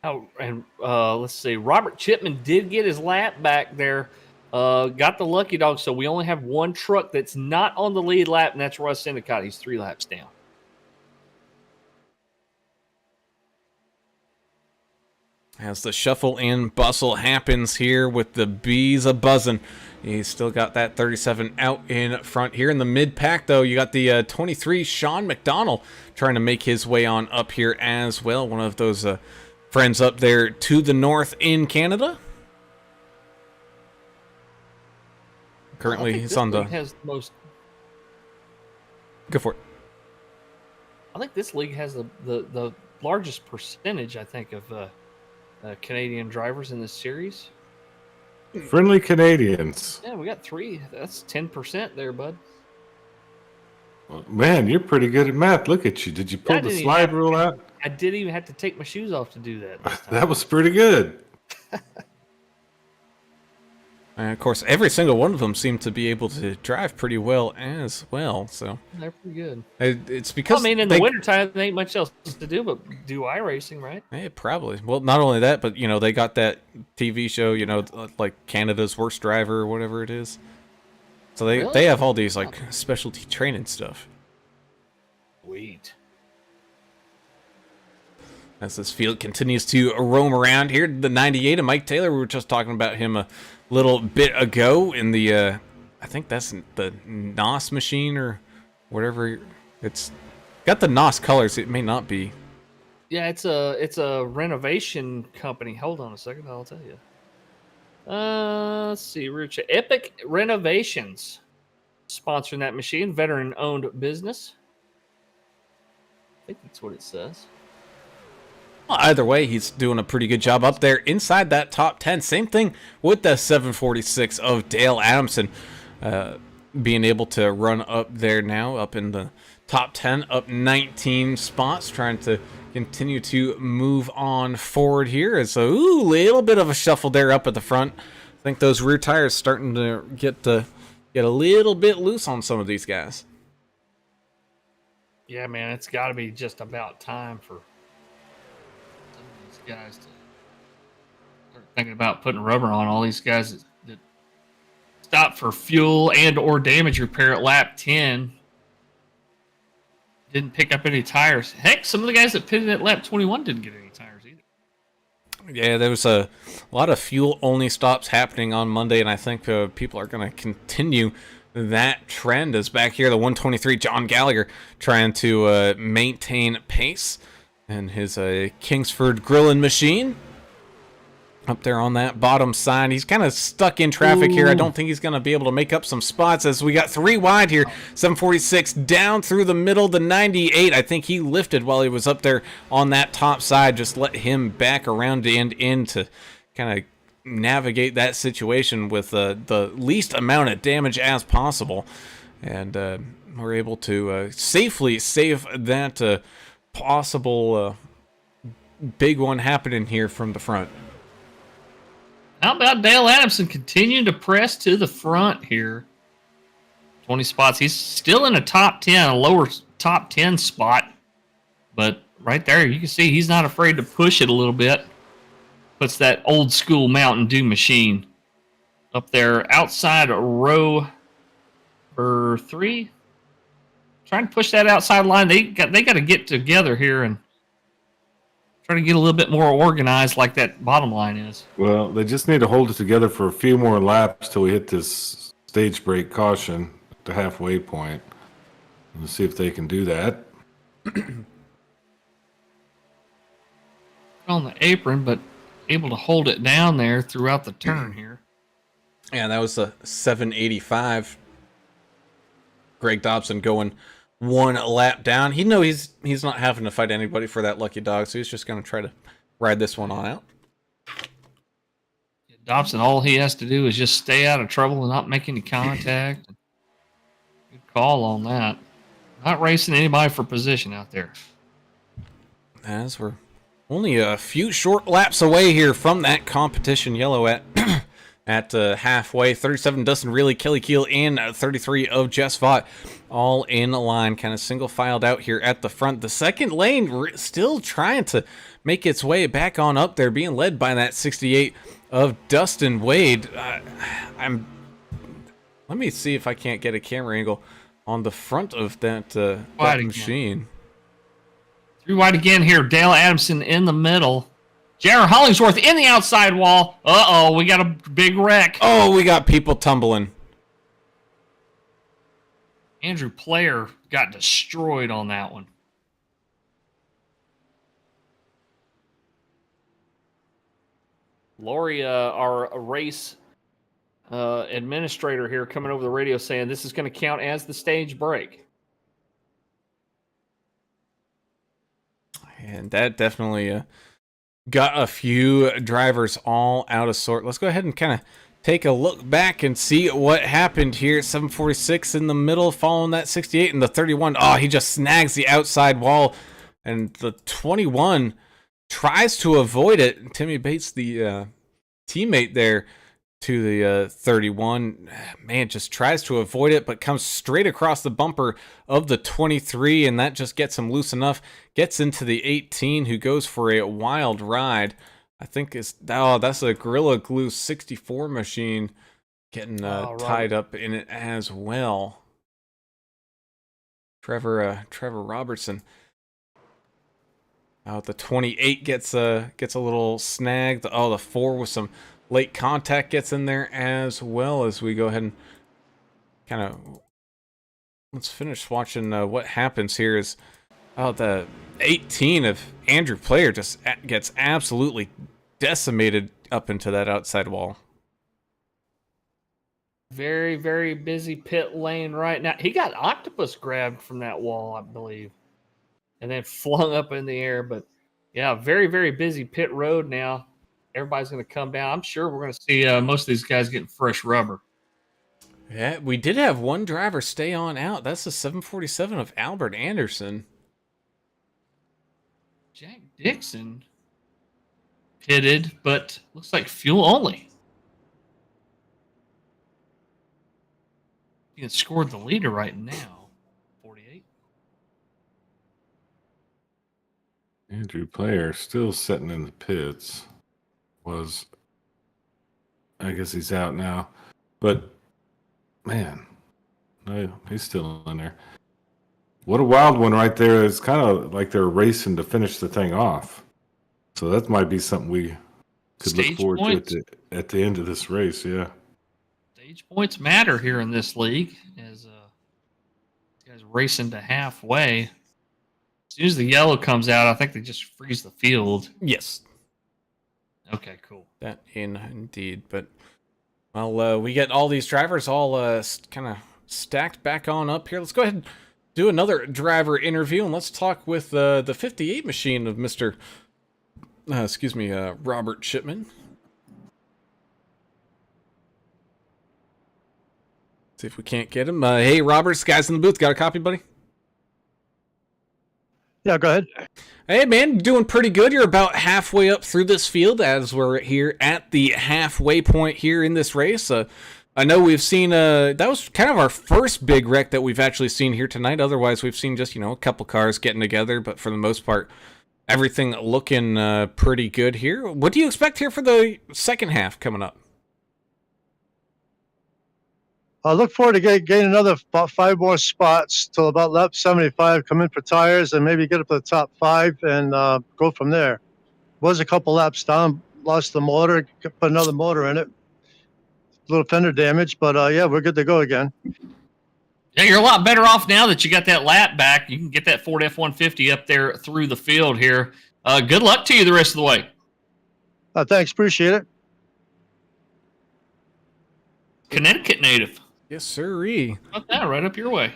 Oh, and let's see. Robert Chipman did get his lap back there. Got the lucky dog, so we only have one truck that's not on the lead lap, and that's Russ Endicott. He's 3 laps down. As the shuffle and bustle happens here with the bees a-buzzing. He's still got that 37 out in front. Here in the mid-pack, though, you got the 23, Sean McDonald, trying to make his way on up here as well. One of those friends up there to the north in Canada. Currently, he's on the... has the most... Go for it. I think this league has the largest percentage, I think, of... Canadian drivers in this series. Friendly Canadians. Yeah, we got 3. That's 10% there, bud. Well, man, you're pretty good at math. Look at you. Did you pull the slide rule out? I didn't even have to take my shoes off to do that. That was pretty good. And of course, every single one of them seemed to be able to drive pretty well as well. So they're pretty good. It's because in the wintertime, there ain't much else to do but do iRacing, right? Yeah, probably. Well, not only that, but they got that TV show, like Canada's Worst Driver or whatever it is. So they have all these like specialty training stuff. Sweet. As this field continues to roam around here, the 98 of Mike Taylor, we were just talking about him a little bit ago in the, I think that's the NOS machine or whatever. It's got the NOS colors. It may not be. Yeah, it's a renovation company. Hold on a second, I'll tell you. Let's see, Epic Renovations sponsoring that machine, veteran-owned business. think that's what it says. Well, either way, he's doing a pretty good job up there inside that top 10. Same thing with the 746 of Dale Adamson, being able to run up there now, up in the top 10, up 19 spots, trying to continue to move on forward here. It's a little bit of a shuffle there up at the front. I think those rear tires starting to get a little bit loose on some of these guys. Yeah, man, it's got to be just about time for some of these guys to start thinking about putting rubber on. All these guys that stopped for fuel and or damage repair at lap 10 didn't pick up any tires. Heck, some of the guys that pitted at lap 21 didn't get any tires either. Yeah, there was a lot of fuel-only stops happening on Monday, and I think people are going to continue that trend. As back here, the 123 John Gallagher trying to maintain pace, and his Kingsford grilling machine up there on that bottom side. He's kind of stuck in traffic here. I don't think he's going to be able to make up some spots as we got 3 wide here. 746 down through the middle. The 98, I think he lifted while he was up there on that top side. Just let him back around and in to kind of navigate that situation with the least amount of damage as possible. And we're able to safely save that possible big one happening here from the front. How about Dale Adamson continuing to press to the front here? 20 spots. He's still in a top 10, a lower top 10 spot. But right there, you can see he's not afraid to push it a little bit. Puts that old school Mountain Dew machine up there outside row for 3. Trying to push that outside line. They got to get together here and try to get a little bit more organized like that bottom line is. Well, they just need to hold it together for a few more laps till we hit this stage break caution at the halfway point. And see if they can do that. On the apron, but able to hold it down there throughout the turn here. Yeah, that was a 785. Greg Dobson going 1 lap down. He knows he's not having to fight anybody for that lucky dog, so he's just going to try to ride this one on out. Dobson, all he has to do is just stay out of trouble and not make any contact. Good call on that. Not racing anybody for position out there. As we're only a few short laps away here from that competition yellow at halfway. 37 Dustin Really, Kelly Keel, and 33 of Jess Vaught all in a line, kind of single filed out here at the front. The second lane still trying to make its way back on up there, being led by that 68 of Dustin Wade. Let me see if I can't get a camera angle on the front of that machine. 3 wide again here. Dale Adamson in the middle. Jared Hollingsworth in the outside wall. Uh-oh, we got a big wreck. Oh, we got people tumbling. Andrew Player got destroyed on that one. Lori, our race administrator here, coming over the radio saying this is going to count as the stage break. And that definitely got a few drivers all out of sort. Let's go ahead and kind of take a look back and see what happened here. 746 in the middle, following that 68, and the 31. Oh, he just snags the outside wall, and the 21 tries to avoid it. Timmy Bates, the teammate there to the 31, man, just tries to avoid it, but comes straight across the bumper of the 23, and that just gets him loose enough. Gets into the 18, who goes for a wild ride. I think that's a Gorilla Glue 64 machine getting tied up in it as well. Trevor Robertson. The 28 gets a little snagged. The 4 with some late contact gets in there as well. As we go ahead and kind of let's finish watching what happens here. Is the 18 of Andrew Player just gets absolutely decimated up into that outside wall. Very, very busy pit lane right now. He got octopus grabbed from that wall, I believe. and then flung up in the air. But yeah, very, very busy pit road now. Everybody's going to come down. I'm sure we're going to see most of these guys getting fresh rubber. Yeah, we did have one driver stay on out. That's the 747 of Albert Anderson. Jack Dixon pitted, but looks like fuel only. He had scored the leader right now. 48. Andrew Player still sitting in the pits. I guess he's out now. But, man, no, he's still in there. What a wild one right there. It's kind of like they're racing to finish the thing off. So that might be something we could look forward to at the end of this race, yeah. Stage points matter here in this league as guys racing to halfway. As soon as the yellow comes out, I think they just freeze the field. Yes. Okay, cool. That indeed. But, well, we get all these drivers all kind of stacked back on up here. Let's go ahead and do another driver interview, and let's talk with the 58 machine of Mr. Robert Shipman. See if we can't get him. Hey, Robert, guys in the booth. Got a copy, buddy? Yeah, go ahead. Hey, man, doing pretty good. You're about halfway up through this field as we're here at the halfway point here in this race. I know we've seen, that was kind of our first big wreck that we've actually seen here tonight. Otherwise, we've seen just, a couple cars getting together. But for the most part, everything looking pretty good here. What do you expect here for the second half coming up? I look forward to getting another about 5 more spots till about lap 75, come in for tires, and maybe get up to the top 5 and go from there. Was a couple laps down, lost the motor, put another motor in it. A little fender damage, but yeah, we're good to go again. Yeah, you're a lot better off now that you got that lap back. You can get that Ford F-150 up there through the field here. Good luck to you the rest of the way. Thanks, appreciate it. Connecticut native. Yes, sirree. About that, right up your way.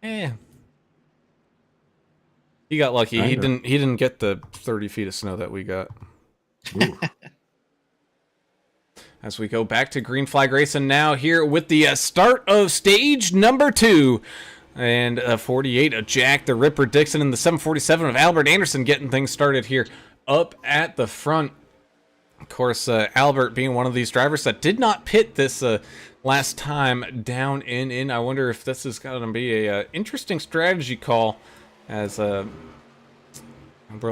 Yeah. He got lucky. He didn't get the 30 feet of snow that we got. As we go back to green flag racing now here with the start of stage number 2. And 48 of Jack the Ripper Dixon and the 747 of Albert Anderson getting things started here up at the front. Of course, Albert being one of these drivers that did not pit this last time down in. I wonder if this is going to be a interesting strategy call, as we'll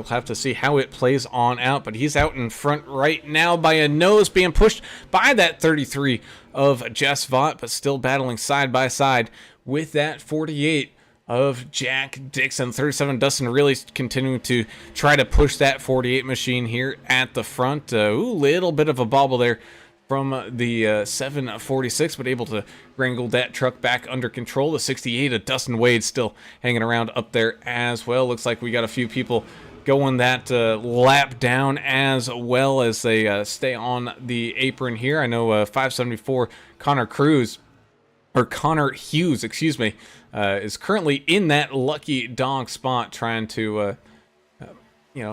have to see how it plays on out. But he's out in front right now by a nose, being pushed by that 33 of Jess Vaught, but still battling side by side with that 48 of Jack Dixon. 37 Dustin really continuing to try to push that 48 machine here at the front. Little bit of a bobble there from the 746, but able to wrangle that truck back under control. The 68 of Dustin Wade still hanging around up there as well. Looks like we got a few people going that lap down as well as they stay on the apron here. I know 574 Connor Hughes, excuse me, is currently in that lucky dog spot trying to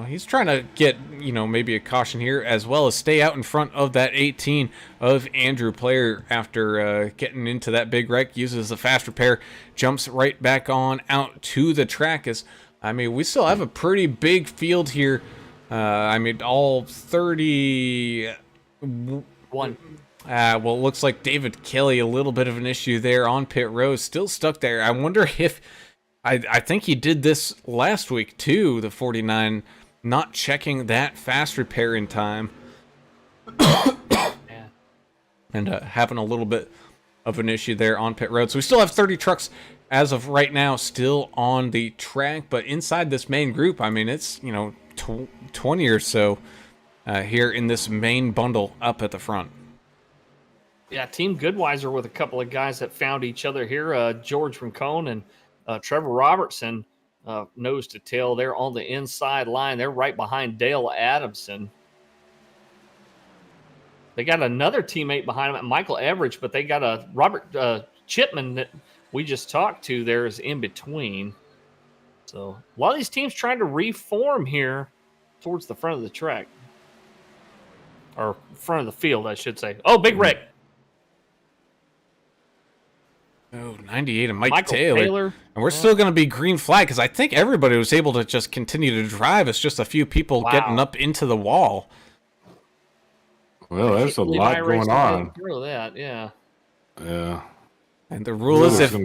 he's trying to get, maybe a caution here, as well as stay out in front of that 18 of Andrew Player after getting into that big wreck. Uses the fast repair, jumps right back on out to the track. We still have a pretty big field here. All 31. Well, it looks like David Kelly, a little bit of an issue there on pit road, still stuck there. I wonder if, I think he did this last week too, the 49, not checking that fast repair in time. And having a little bit of an issue there on pit road. So we still have 30 trucks as of right now still on the track, but inside this main group, it's, 20 or so here in this main bundle up at the front. Yeah, Team Goodweiser with a couple of guys that found each other here. George Rincon and Trevor Robertson, nose to tail. They're on the inside line. They're right behind Dale Adamson. They got another teammate behind them, Michael Everidge, but they got a Robert Chipman that we just talked to there is in between. So a lot of these teams trying to reform here towards the front of the track. Or front of the field, I should say. Oh, big wreck. Oh, 98 and Michael Taylor. And we're still going to be green flag because I think everybody was able to just continue to drive. It's just a few people getting up into the wall. Well, there's a lot going on. Through that, yeah. Yeah. And the rule is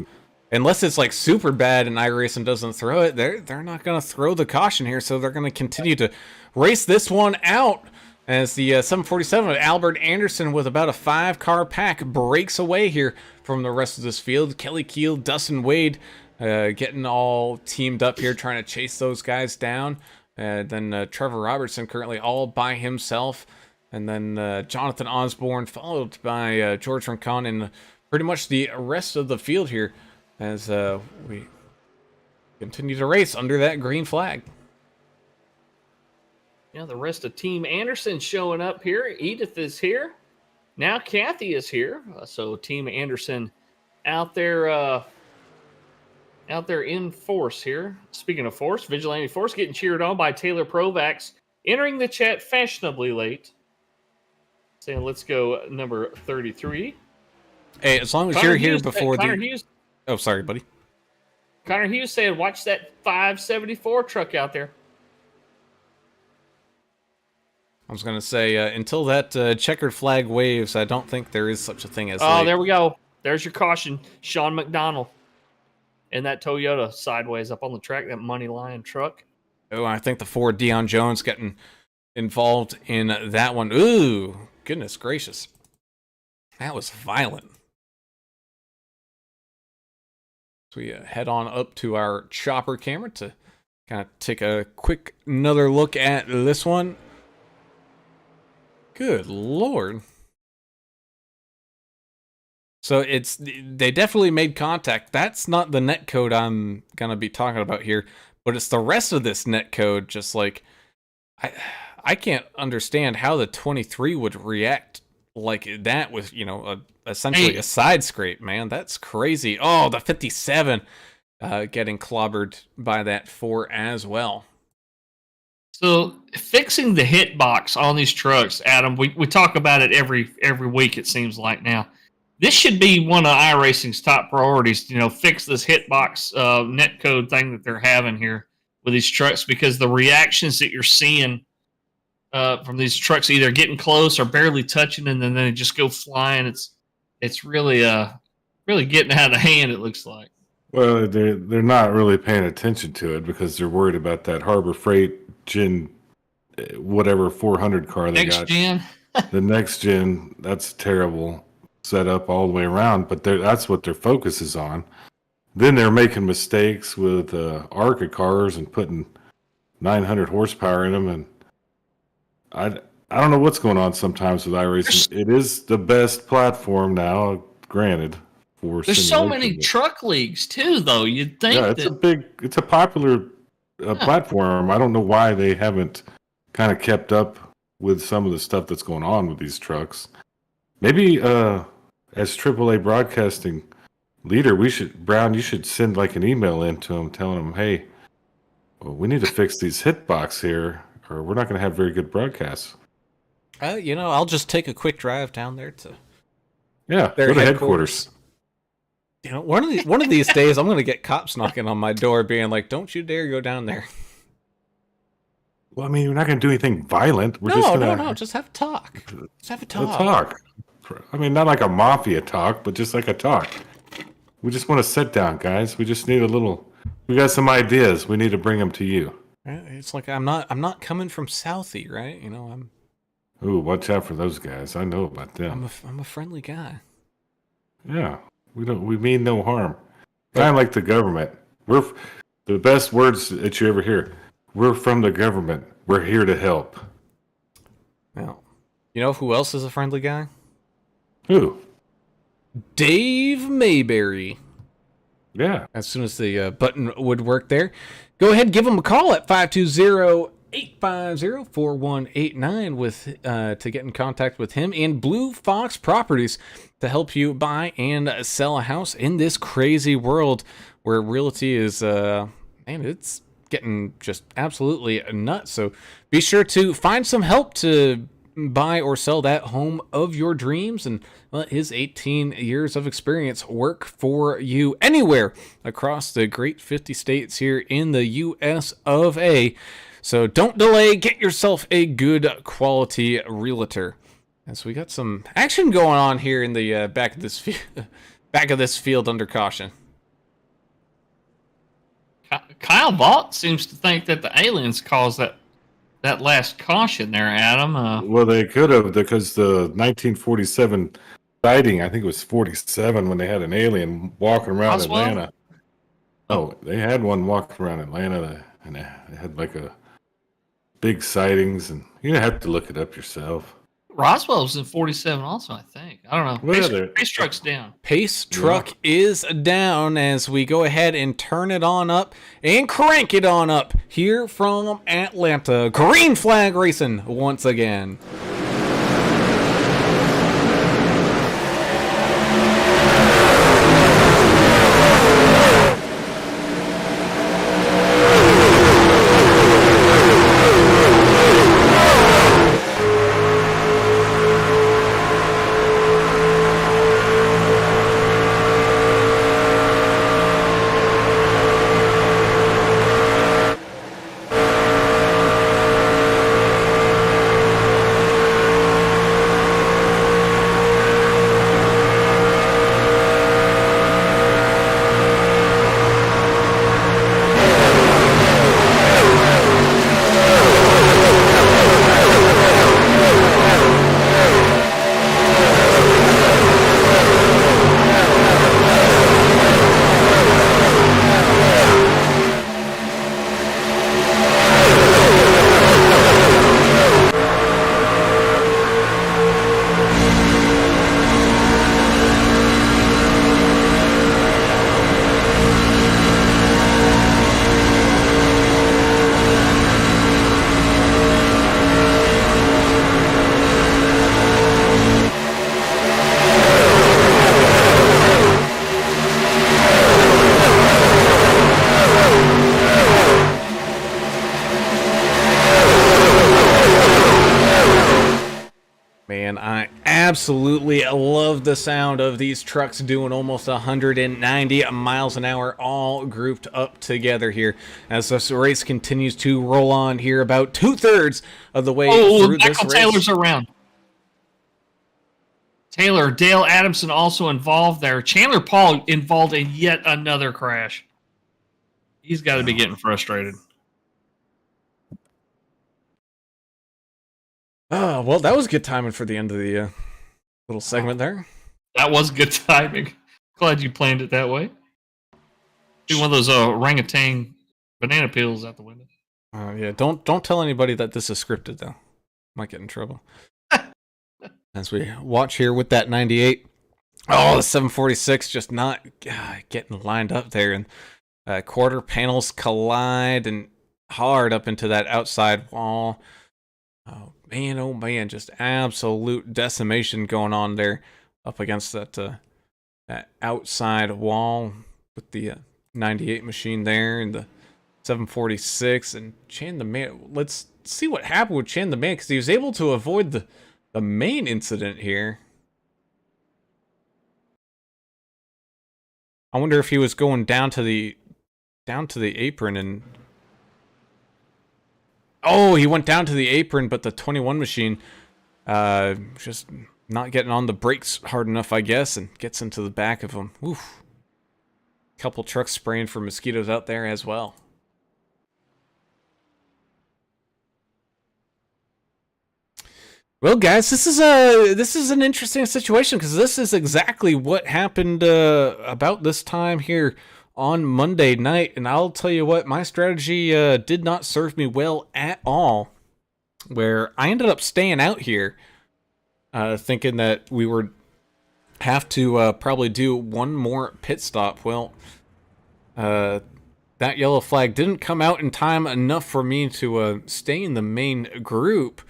unless it's like super bad and iRacing doesn't throw it, they're not going to throw the caution here. So they're going to continue to race this one out. As the 747 of Albert Anderson with about a 5-car pack breaks away here from the rest of this field. Kelly Keel, Dustin Wade getting all teamed up here trying to chase those guys down. Then Trevor Robertson currently all by himself. And then Jonathan Osborne followed by George Rincon and pretty much the rest of the field here as we continue to race under that green flag. Yeah, the rest of Team Anderson showing up here. Edith is here. Now Kathy is here. So Team Anderson out there in force here. Speaking of force, Vigilante Force getting cheered on by Taylor Provax, entering the chat fashionably late. Saying, let's go number 33. Hey, as long as Connor you're here Hughes, before Connor Hughes. Oh, sorry, buddy. Connor Hughes said, watch that 574 truck out there. I was going to say, until that checkered flag waves, I don't think there is such a thing as late. There we go. There's your caution. Sean McDonald. And that Toyota sideways up on the track, that Money Lion truck. Oh, I think the Ford Deion Jones getting involved in that one. Ooh, goodness gracious. That was violent. So we head on up to our chopper camera to kind of take a quick another look at this one. Good Lord. So they definitely made contact. That's not the net code I'm going to be talking about here, but it's the rest of this net code. Just like, I can't understand how the 23 would react like that with, essentially a side scrape, man. That's crazy. Oh, the 57 getting clobbered by that 4 as well. So fixing the hitbox on these trucks, Adam, we talk about it every week, it seems like now. This should be one of iRacing's top priorities, fix this hitbox netcode thing that they're having here with these trucks, because the reactions that you're seeing from these trucks either getting close or barely touching and then they just go flying. It's really getting out of hand, it looks like. Well, they're not really paying attention to it because they're worried about that Harbor Freight Gen, whatever 400 car they got. Next gen. The next gen, that's terrible setup all the way around, but that's what their focus is on. Then they're making mistakes with ARCA cars and putting 900 horsepower in them, and I don't know what's going on sometimes with iRacing. It is the best platform now, granted. There's so many truck leagues too, though. You'd think it's a popular platform. I don't know why they haven't kind of kept up with some of the stuff that's going on with these trucks. Maybe as AAA broadcasting leader, you should send like an email in to them telling them, hey, we need to fix these hitbox here, or we're not going to have very good broadcasts. I'll just take a quick drive down there to go to headquarters. One of these days, I'm going to get cops knocking on my door being like, don't you dare go down there. Well, I mean, we're not going to do anything violent. We're just have a talk. Just have a talk. A talk. I mean, not like a mafia talk, but just like a talk. We just want to sit down, guys. We just need we got some ideas. We need to bring them to you. It's like, I'm not coming from Southie, right? Ooh, watch out for those guys. I know about them. I'm a friendly guy. Yeah. We mean no harm. Kind of like the government. We're the best words that you ever hear. We're from the government. We're here to help. Now, you know who else is a friendly guy? Who? Dave Mayberry. Yeah. As soon as the button would work there, go ahead and give him a call at 520-850-4189 with to get in contact with him and Blue Fox Properties to help you buy and sell a house in this crazy world where realty is man, it's getting just absolutely nuts. So be sure to find some help to buy or sell that home of your dreams and let his 18 years of experience work for you anywhere across the great 50 states here in the US of A. So don't delay, get yourself a good quality realtor. And so we got some action going on here in the back of this field under caution. Kyle Vaught seems to think that the aliens caused that last caution there, Adam. Well, they could have, because the 1947 sighting, I think it was 47, when they had an alien walking around Roswell? Atlanta. Oh, they had one walking around Atlanta, and they had like a big sightings, and you have to look it up yourself. Roswell was in 47 also, I think. I don't know. Well, Pace truck's down. Pace truck is down as we go ahead and turn it on up and crank it on up here from Atlanta. Green flag racing once again. Man, I absolutely love the sound of these trucks doing almost 190 miles an hour, all grouped up together here as this race continues to roll on here about 2/3 of the way through this Michael race. Taylor's around. Taylor, Dale Adamson also involved there. Chandler Paul involved in yet another crash. He's got to be getting frustrated. Oh, well, that was good timing for the end of the little segment there. That was good timing. Glad you planned it that way. Do one of those orangutan banana peels out the window. Yeah, don't tell anybody that this is scripted, though. Might get in trouble. As we watch here with that 98. Oh, the 746 just not getting lined up there. And quarter panels collide and hard up into that outside wall. Oh man, just absolute decimation going on there up against that outside wall with the 98 machine there and the 746 and Chan the Man. Let's see what happened with Chan the Man, because he was able to avoid the main incident here. I wonder if he was going down to the apron and he went down to the apron, but the 21 machine just not getting on the brakes hard enough, I guess, and gets into the back of him. Oof. Couple trucks spraying for mosquitoes out there as well. Well, guys, this is an interesting situation, because this is exactly what happened about this time here on Monday night, and I'll tell you what, my strategy did not serve me well at all, where I ended up staying out here thinking that we would have to probably do one more pit stop. Well, that yellow flag didn't come out in time enough for me to stay in the main group.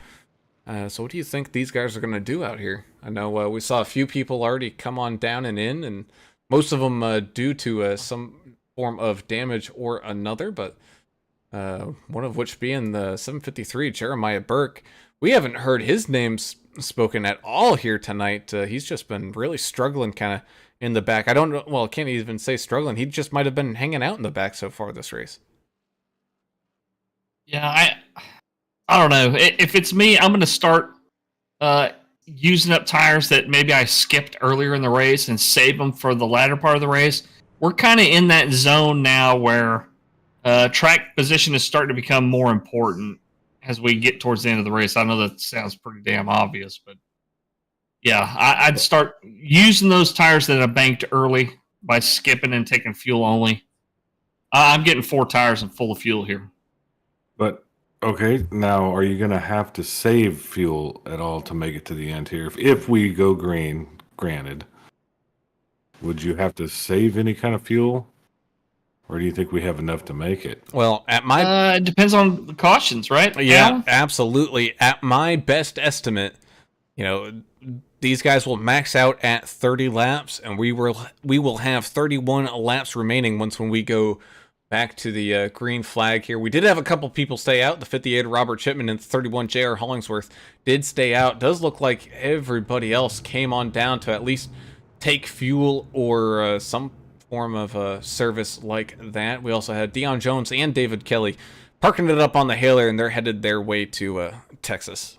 So what do you think these guys are going to do out here? I know we saw a few people already come on down and in, and most of them due to some form of damage or another, but one of which being the 753 Jeremiah Burke. We haven't heard his name spoken at all here tonight. He's just been really struggling kind of in the back. I don't know. Well, can't even say struggling. He just might have been hanging out in the back so far this race. Yeah, I don't know. If it's me, I'm going to start using up tires that maybe I skipped earlier in the race and save them for the latter part of the race. We're kind of in that zone now where track position is starting to become more important as we get towards the end of the race. I know that sounds pretty damn obvious, but yeah, I'd start using those tires that I banked early by skipping and taking fuel only. I'm getting 4 tires and full of fuel here. But okay, now are you going to have to save fuel at all to make it to the end here? If we go green, granted, would you have to save any kind of fuel? Or do you think we have enough to make it? Well, at my it depends on the cautions, right? yeah, Alan? absolutely. At my best estimate, these guys will max out at 30 laps, and we will have 31 laps remaining when we go back to the green flag here. We did have a couple people stay out. The 58 Robert Chipman and 31 J.R. Hollingsworth did stay out. Does look like everybody else came on down to at least take fuel or some form of service like that. We also had Deion Jones and David Kelly parking it up on the hailer, and they're headed their way to Texas.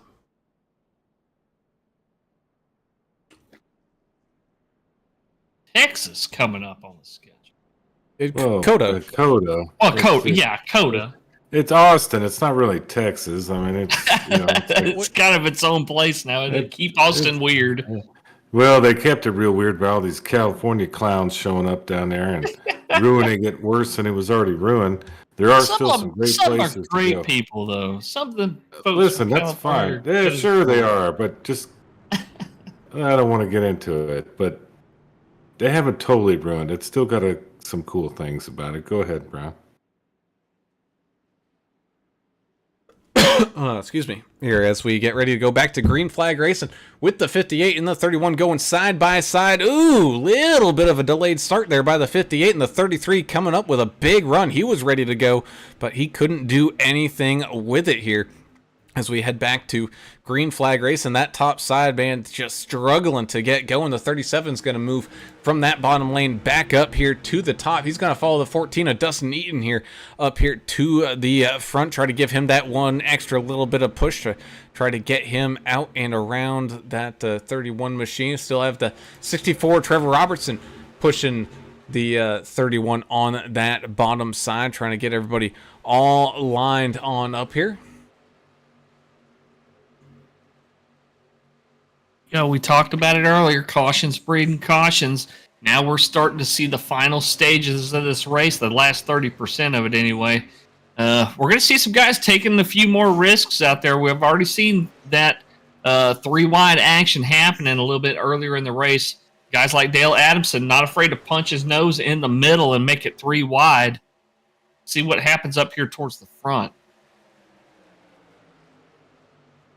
Texas coming up on the schedule. Coda. Coda. Oh, Coda. Yeah, Coda. It's Austin. It's not really Texas. I mean, it's It's kind of its own place now. They keep Austin weird. Well, they kept it real weird by all these California clowns showing up down there and ruining it worse than it was already ruined. There are still some great places. Are great to go. people, though. Some of the folks Listen, from that's fine. California Yeah, sure they are, but just I don't want to get into it. But they haven't totally ruined it. It's still got some cool things about it. Go ahead, Brown. Excuse me. Here, as we get ready to go back to green flag racing with the 58 and the 31 going side by side. Ooh, little bit of a delayed start there by the 58, and the 33 coming up with a big run. He was ready to go, but he couldn't do anything with it here. As we head back to green flag race, and that top side, man, just struggling to get going. The 37 is going to move from that bottom lane back up here to the top. He's going to follow the 14 of Dustin Eaton here up here to the front, try to give him that one extra little bit of push to try to get him out and around that 31 machine. Still have the 64 Trevor Robertson pushing the 31 on that bottom side, trying to get everybody all lined on up here. We talked about it earlier. Cautions breeding cautions. Now we're starting to see the final stages of this race, the last 30% of it anyway. We're going to see some guys taking a few more risks out there. We've already seen that 3-wide action happening a little bit earlier in the race. Guys like Dale Adamson, not afraid to punch his nose in the middle and make it 3-wide. See what happens up here towards the front.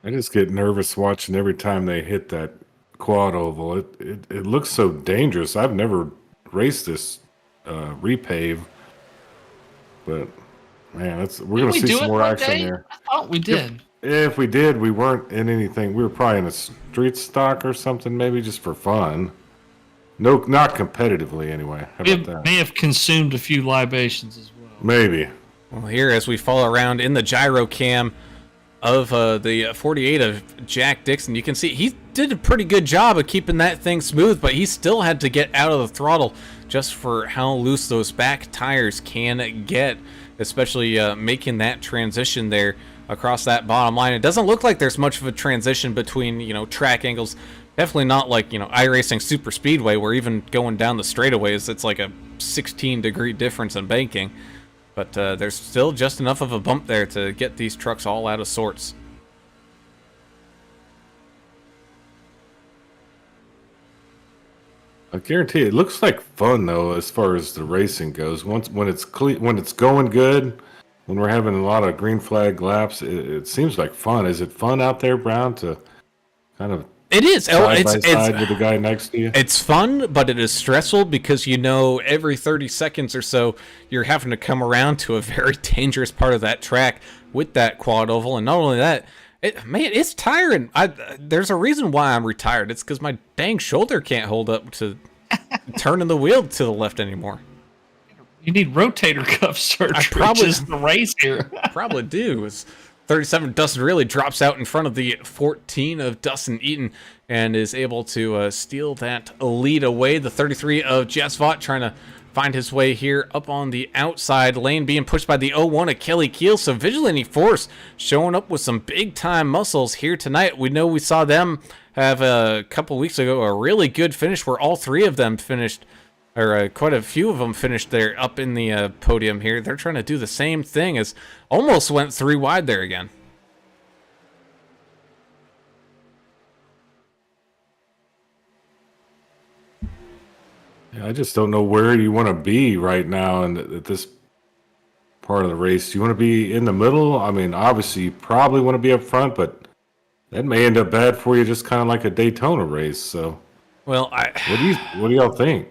I just get nervous watching every time they hit that quad oval. It looks so dangerous. I've never raced this repave, but man, we're going to see some more action there. I thought we did. If we did, we weren't in anything. We were probably in a street stock or something, maybe just for fun. No, not competitively anyway. How about that? May have consumed a few libations as well. Maybe. Well, here as we follow around in the gyro cam of the 48 of Jack Dixon, you can see he did a pretty good job of keeping that thing smooth, but he still had to get out of the throttle just for how loose those back tires can get, especially making that transition there across that bottom line. It doesn't look like there's much of a transition between, track angles. Definitely not like, iRacing Super Speedway, where even going down the straightaways, it's like a 16-degree difference in banking. But there's still just enough of a bump there to get these trucks all out of sorts. I guarantee it looks like fun though, as far as the racing goes. When it's going good, when we're having a lot of green flag laps, it seems like fun. Is it fun out there, Brown, to kind of It is. side by side with the guy next to you. It's fun, but it is stressful because every 30 seconds or so you're having to come around to a very dangerous part of that track with that quad oval, and not only that, it's tiring. There's a reason why I'm retired. It's because my dang shoulder can't hold up to turning the wheel to the left anymore. You need rotator cuff surgery. Just the race here. Probably do. It's 37. Dustin really drops out in front of the 14 of Dustin Eaton and is able to steal that lead away. The 33 of Jess Vaught trying to find his way here up on the outside lane, being pushed by the 01 of Kelly Keel. So Vigilante Force showing up with some big time muscles here tonight. We know we saw them have a couple weeks ago a really good finish where all three of them finished, or quite a few of them finished there up in the podium here. They're trying to do the same thing, as almost went 3 wide there again. I just don't know where you want to be right now at this part of the race. Do you want to be in the middle? I mean, obviously you probably want to be up front, but that may end up bad for you, just kind of like a Daytona race. So, well, what do y'all think?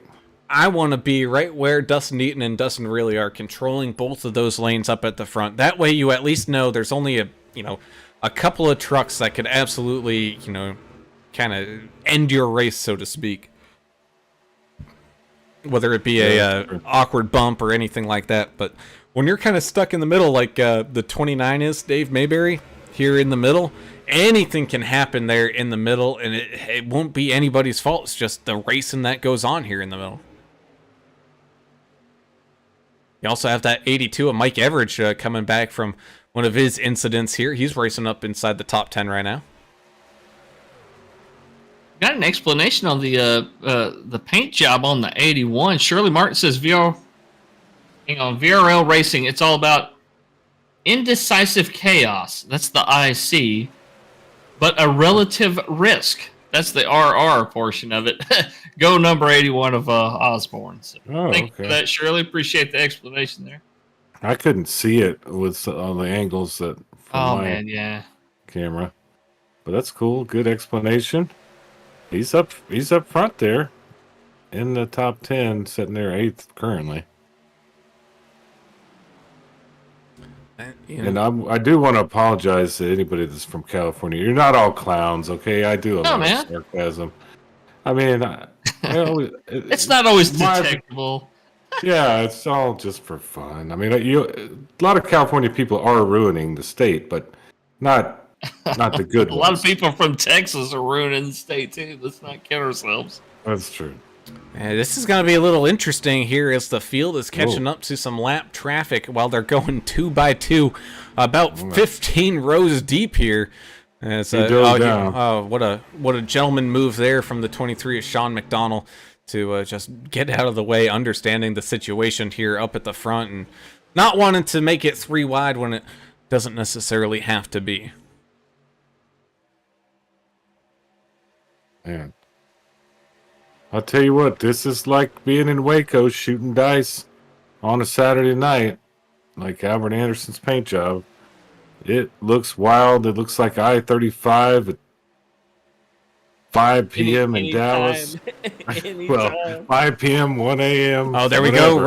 I want to be right where Dustin Eaton and Dustin really are, controlling both of those lanes up at the front. That way you at least know there's only a couple of trucks that could absolutely, kind of end your race, so to speak. Whether it be a awkward bump or anything like that. But when you're kind of stuck in the middle, like the 29 is, Dave Mayberry, here in the middle, anything can happen there in the middle, and it won't be anybody's fault. It's just the racing that goes on here in the middle. You also have that 82 of Mike Everidge coming back from one of his incidents here. He's racing up inside the top 10 right now. Got an explanation on the paint job on the 81. Shirley Martin says VRL racing, it's all about indecisive chaos. That's the IC. But a relative risk. That's the RR portion of it. Go number 81 of Osborne. So thank you for that, Shirley. Appreciate the explanation there. I couldn't see it with all the angles that from my camera. But that's cool. Good explanation. He's up front there in the top 10, sitting there 8th currently. And I do want to apologize to anybody that's from California. You're not all clowns, okay? I do a lot of sarcasm. I mean, it's not always detectable. Yeah, it's all just for fun. I mean, a lot of California people are ruining the state, but not the good ones. A lot of people from Texas are ruining the state too. Let's not kid ourselves. That's true. This is going to be a little interesting here as the field is catching up to some lap traffic while they're going 2 by 2, about 15 rows deep here. As, what a gentleman move there from the 23 of Sean McDonald to just get out of the way, understanding the situation here up at the front and not wanting to make it 3 wide when it doesn't necessarily have to be. Man. I'll tell you what, this is like being in Waco shooting dice on a Saturday night, like Albert Anderson's paint job. It looks wild. It looks like I-35 at 5 p.m. in Dallas. Well, 5 p.m., 1 a.m. Oh, there we go.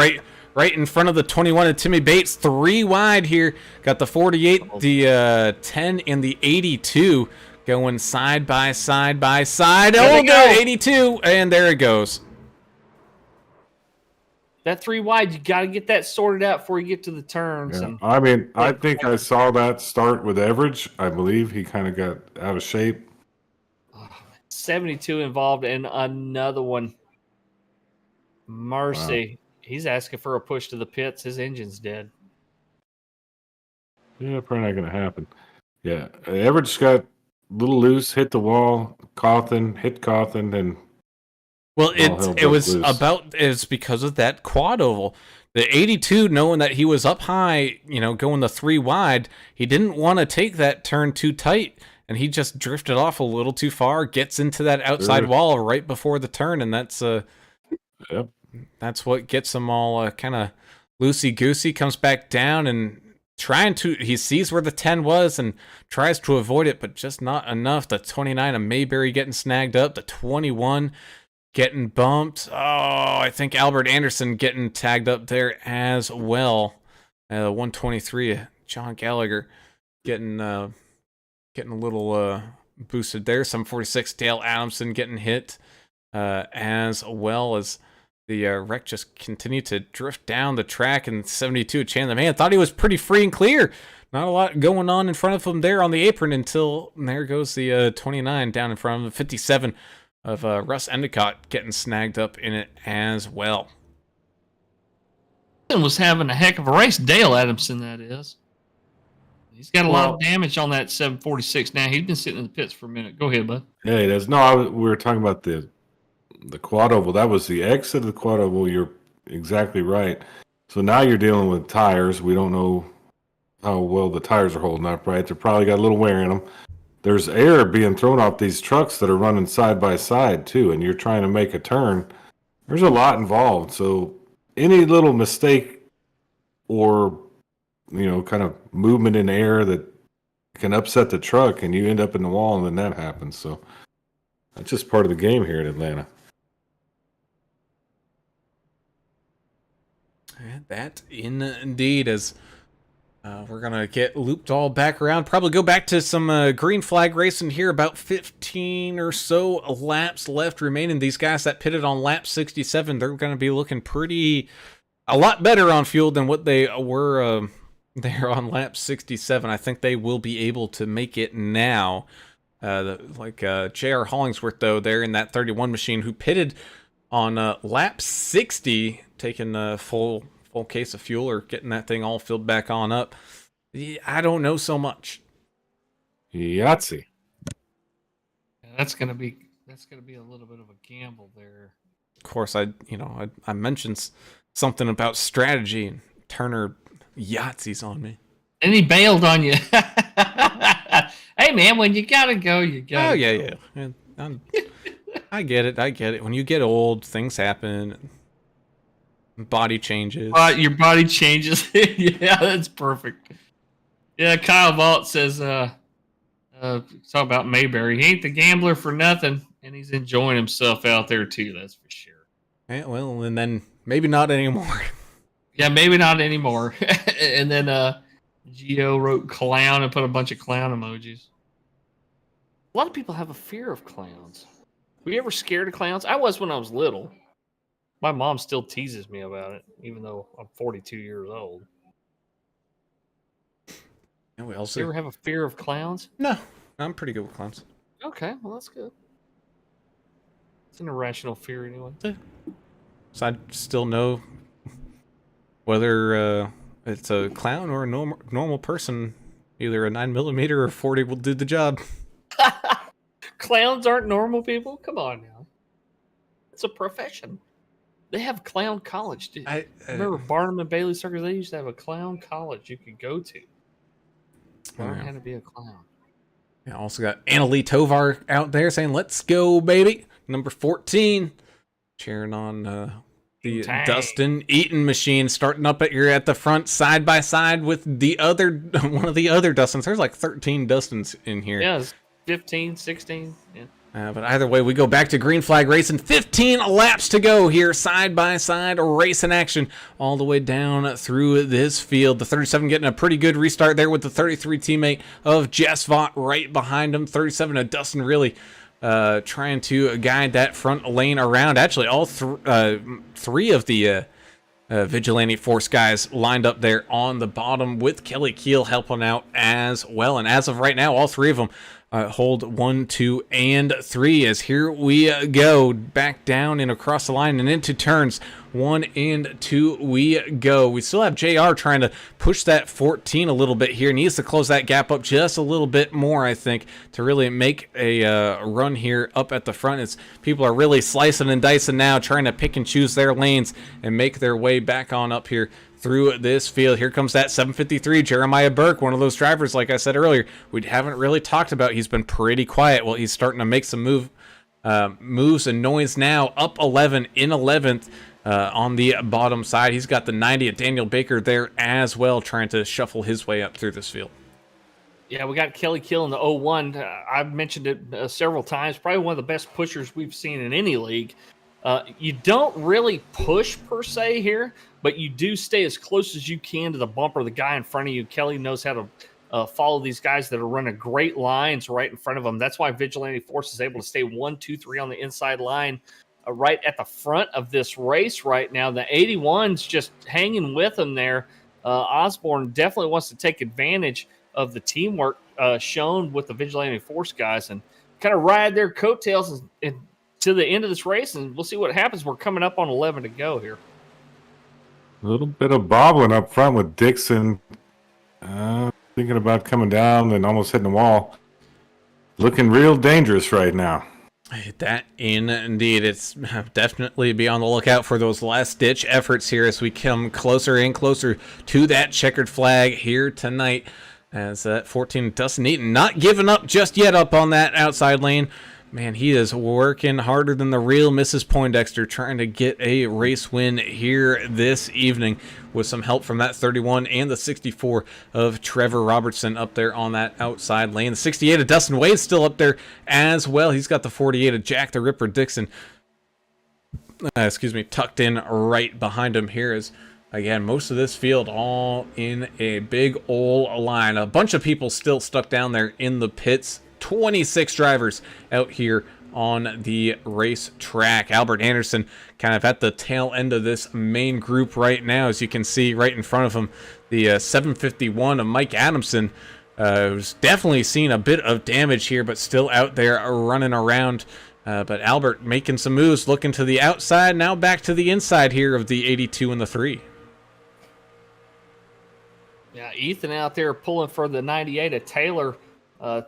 Right in front of the 21 of Timmy Bates. 3 wide here. Got the 48, the 10, and the 82. Going side by side by side. Oh, no, 82, and there it goes. That 3 wide, you got to get that sorted out before you get to the turns. Yeah. I mean, I think I saw that start with Everidge. I believe he kind of got out of shape. 72 involved in another one. Mercy. Wow. He's asking for a push to the pits. His engine's dead. Yeah, probably not going to happen. Yeah, Everidge got little loose, hit the wall, hit Cawthon, and well, it's because of that quad oval. The 82, knowing that he was up high, going the 3 wide, he didn't want to take that turn too tight, and he just drifted off a little too far, gets into that outside wall right before the turn, and that's that's what gets him all kind of loosey-goosey, comes back down and he sees where the 10 was and tries to avoid it, but just not enough. The 29 of Mayberry getting snagged up. The 21 getting bumped. Oh, I think Albert Anderson getting tagged up there as well. 123, John Gallagher getting a little boosted there. 746, Dale Adamson getting hit, as well as the wreck just continued to drift down the track. And 72, Chandler Man thought he was pretty free and clear. Not a lot going on in front of him there on the apron until there goes the 29 down in front of him. 57 of Russ Endicott getting snagged up in it as well. Was having a heck of a race. Dale Adamson, that is. He's got a lot of damage on that 746 now. He's been sitting in the pits for a minute. Go ahead, bud. Hey, we were talking about the quad oval. That was the exit of the quad oval. You're exactly right. So now you're dealing with tires. We don't know how well the tires are holding up, right? They're probably got a little wear in them. There's air being thrown off these trucks that are running side by side too, and you're trying to make a turn. There's a lot involved. So any little mistake or kind of movement in air that can upset the truck, and you end up in the wall, and then that happens. So that's just part of the game here in Atlanta. And that indeed is. We're going to get looped all back around. Probably go back to some green flag racing here. About 15 or so laps left remaining. These guys that pitted on lap 67, they're going to be looking a lot better on fuel than what they were there on lap 67. I think they will be able to make it now. J.R. Hollingsworth, though, there in that 31 machine who pitted on lap 60, taking a full case of fuel or getting that thing all filled back on up. I don't know so much. Yahtzee. Yeah, that's gonna be a little bit of a gamble there. Of course, I mentioned something about strategy, and Turner Yahtzees on me. And he bailed on you. Hey man, when you gotta go, you gotta. Oh yeah. I get it. When you get old, things happen. Body changes. Your body changes. Yeah, that's perfect. Yeah, Kyle Vault says, talk about Mayberry. He ain't the gambler for nothing, and he's enjoying himself out there too, that's for sure. Yeah, well, and then maybe not anymore. Yeah, maybe not anymore. And then Geo wrote clown and put a bunch of clown emojis. A lot of people have a fear of clowns. Were you ever scared of clowns? I was when I was little. My mom still teases me about it, even though I'm 42 years old. Yeah, you ever have a fear of clowns? No, I'm pretty good with clowns. Okay, well, that's good. It's an irrational fear anyway. Yeah. So I still know whether it's a clown or a normal person. Either a 9mm or 40 will do the job. Clowns aren't normal people? Come on now. It's a profession. They have clown college, dude. Remember Barnum and Bailey Circus? They used to have a clown college you could go to. Learn how to be a clown. Yeah, also got Annalie Tovar out there saying, "Let's go, baby." Number 14, cheering on the Dustin Eaton machine, starting up at the front side by side with one of the other Dustins. There's like 13 Dustins in here. Yeah, it's 15, 16. Yeah. But either way, we go back to green flag racing. 15 laps to go here, side by side racing action all the way down through this field. The 37 getting a pretty good restart there with the 33 teammate of Jess Vaught right behind him. 37 of Dustin really trying to guide that front lane around. Actually, all three of the Vigilante Force guys lined up there on the bottom with Kelly Keel helping out as well. And as of right now, all three of them hold 1, 2, and 3 as here we go back down and across the line and into turns 1 and 2 we go. We still have JR trying to push that 14 a little bit here. Needs to close that gap up just a little bit more, I think, to really make a run here up at the front as people are really slicing and dicing now, trying to pick and choose their lanes and make their way back on up here through this field. Here comes that 753 Jeremiah Burke, one of those drivers, like I said earlier, we haven't really talked about. He's been pretty quiet. Well, he's starting to make some moves and noise now up 11 in 11th on the bottom side. He's got the 90 at Daniel Baker there as well, trying to shuffle his way up through this field. Yeah, we got Kelly Kill in the 01. I've mentioned it several times. Probably one of the best pushers we've seen in any league. You don't really push per se here, but you do stay as close as you can to the bumper of the guy in front of you. Kelly knows how to follow these guys that are running great lines right in front of them. That's why Vigilante Force is able to stay 1, 2, 3 on the inside line right at the front of this race right now. The 81's just hanging with them there. Osborne definitely wants to take advantage of the teamwork shown with the Vigilante Force guys and kind of ride their coattails and to the end of this race, and we'll see what happens. We're coming up on 11 to go here. A little bit of bobbling up front with Dixon. Thinking about coming down and almost hitting the wall. Looking real dangerous right now. That indeed. It's definitely be on the lookout for those last-ditch efforts here as we come closer and closer to that checkered flag here tonight. As that 14, Dustin Eaton, not giving up just yet up on that outside lane. Man, he is working harder than the real Mrs. Poindexter, trying to get a race win here this evening with some help from that 31 and the 64 of Trevor Robertson up there on that outside lane. The 68 of Dustin Wade still up there as well. He's got the 48 of Jack the Ripper Dixon, tucked in right behind him here. Is again, most of this field all in a big old line. A bunch of people still stuck down there in the pits. 26 drivers out here on the race track. Albert Anderson kind of at the tail end of this main group right now. As you can see right in front of him, the 751 of Mike Adamson, who's definitely seen a bit of damage here, but still out there running around. But Albert making some moves, looking to the outside, now back to the inside here of the 82 and the 3. Yeah, Ethan out there pulling for the 98 of Taylor.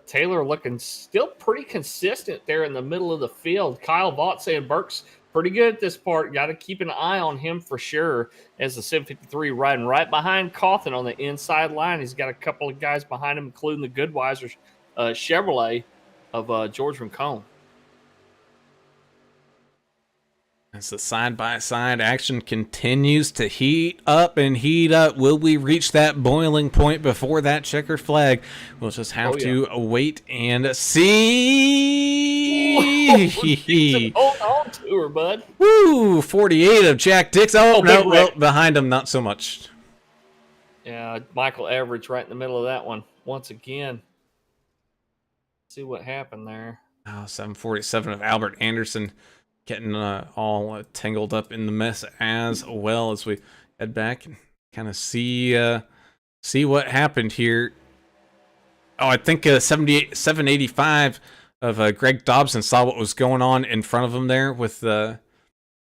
Taylor looking still pretty consistent there in the middle of the field. Kyle Vaught saying Burke's pretty good at this part. Got to keep an eye on him for sure, as the 753 riding right behind Cawthon on the inside line. He's got a couple of guys behind him, including the Goodweiser Chevrolet of George McComb. As the side-by-side action continues to heat up and heat up, will we reach that boiling point before that checkered flag? We'll just have to wait and see. Hold on to her, bud. Woo! 48 of Jack Dix. Oh, no, well, behind him, not so much. Yeah, Michael Average right in the middle of that one once again. See what happened there. 747 of Albert Anderson. Getting all tangled up in the mess as well, as we head back and kind of see what happened here. Oh, I think 785 of Greg Dobson saw what was going on in front of him there with the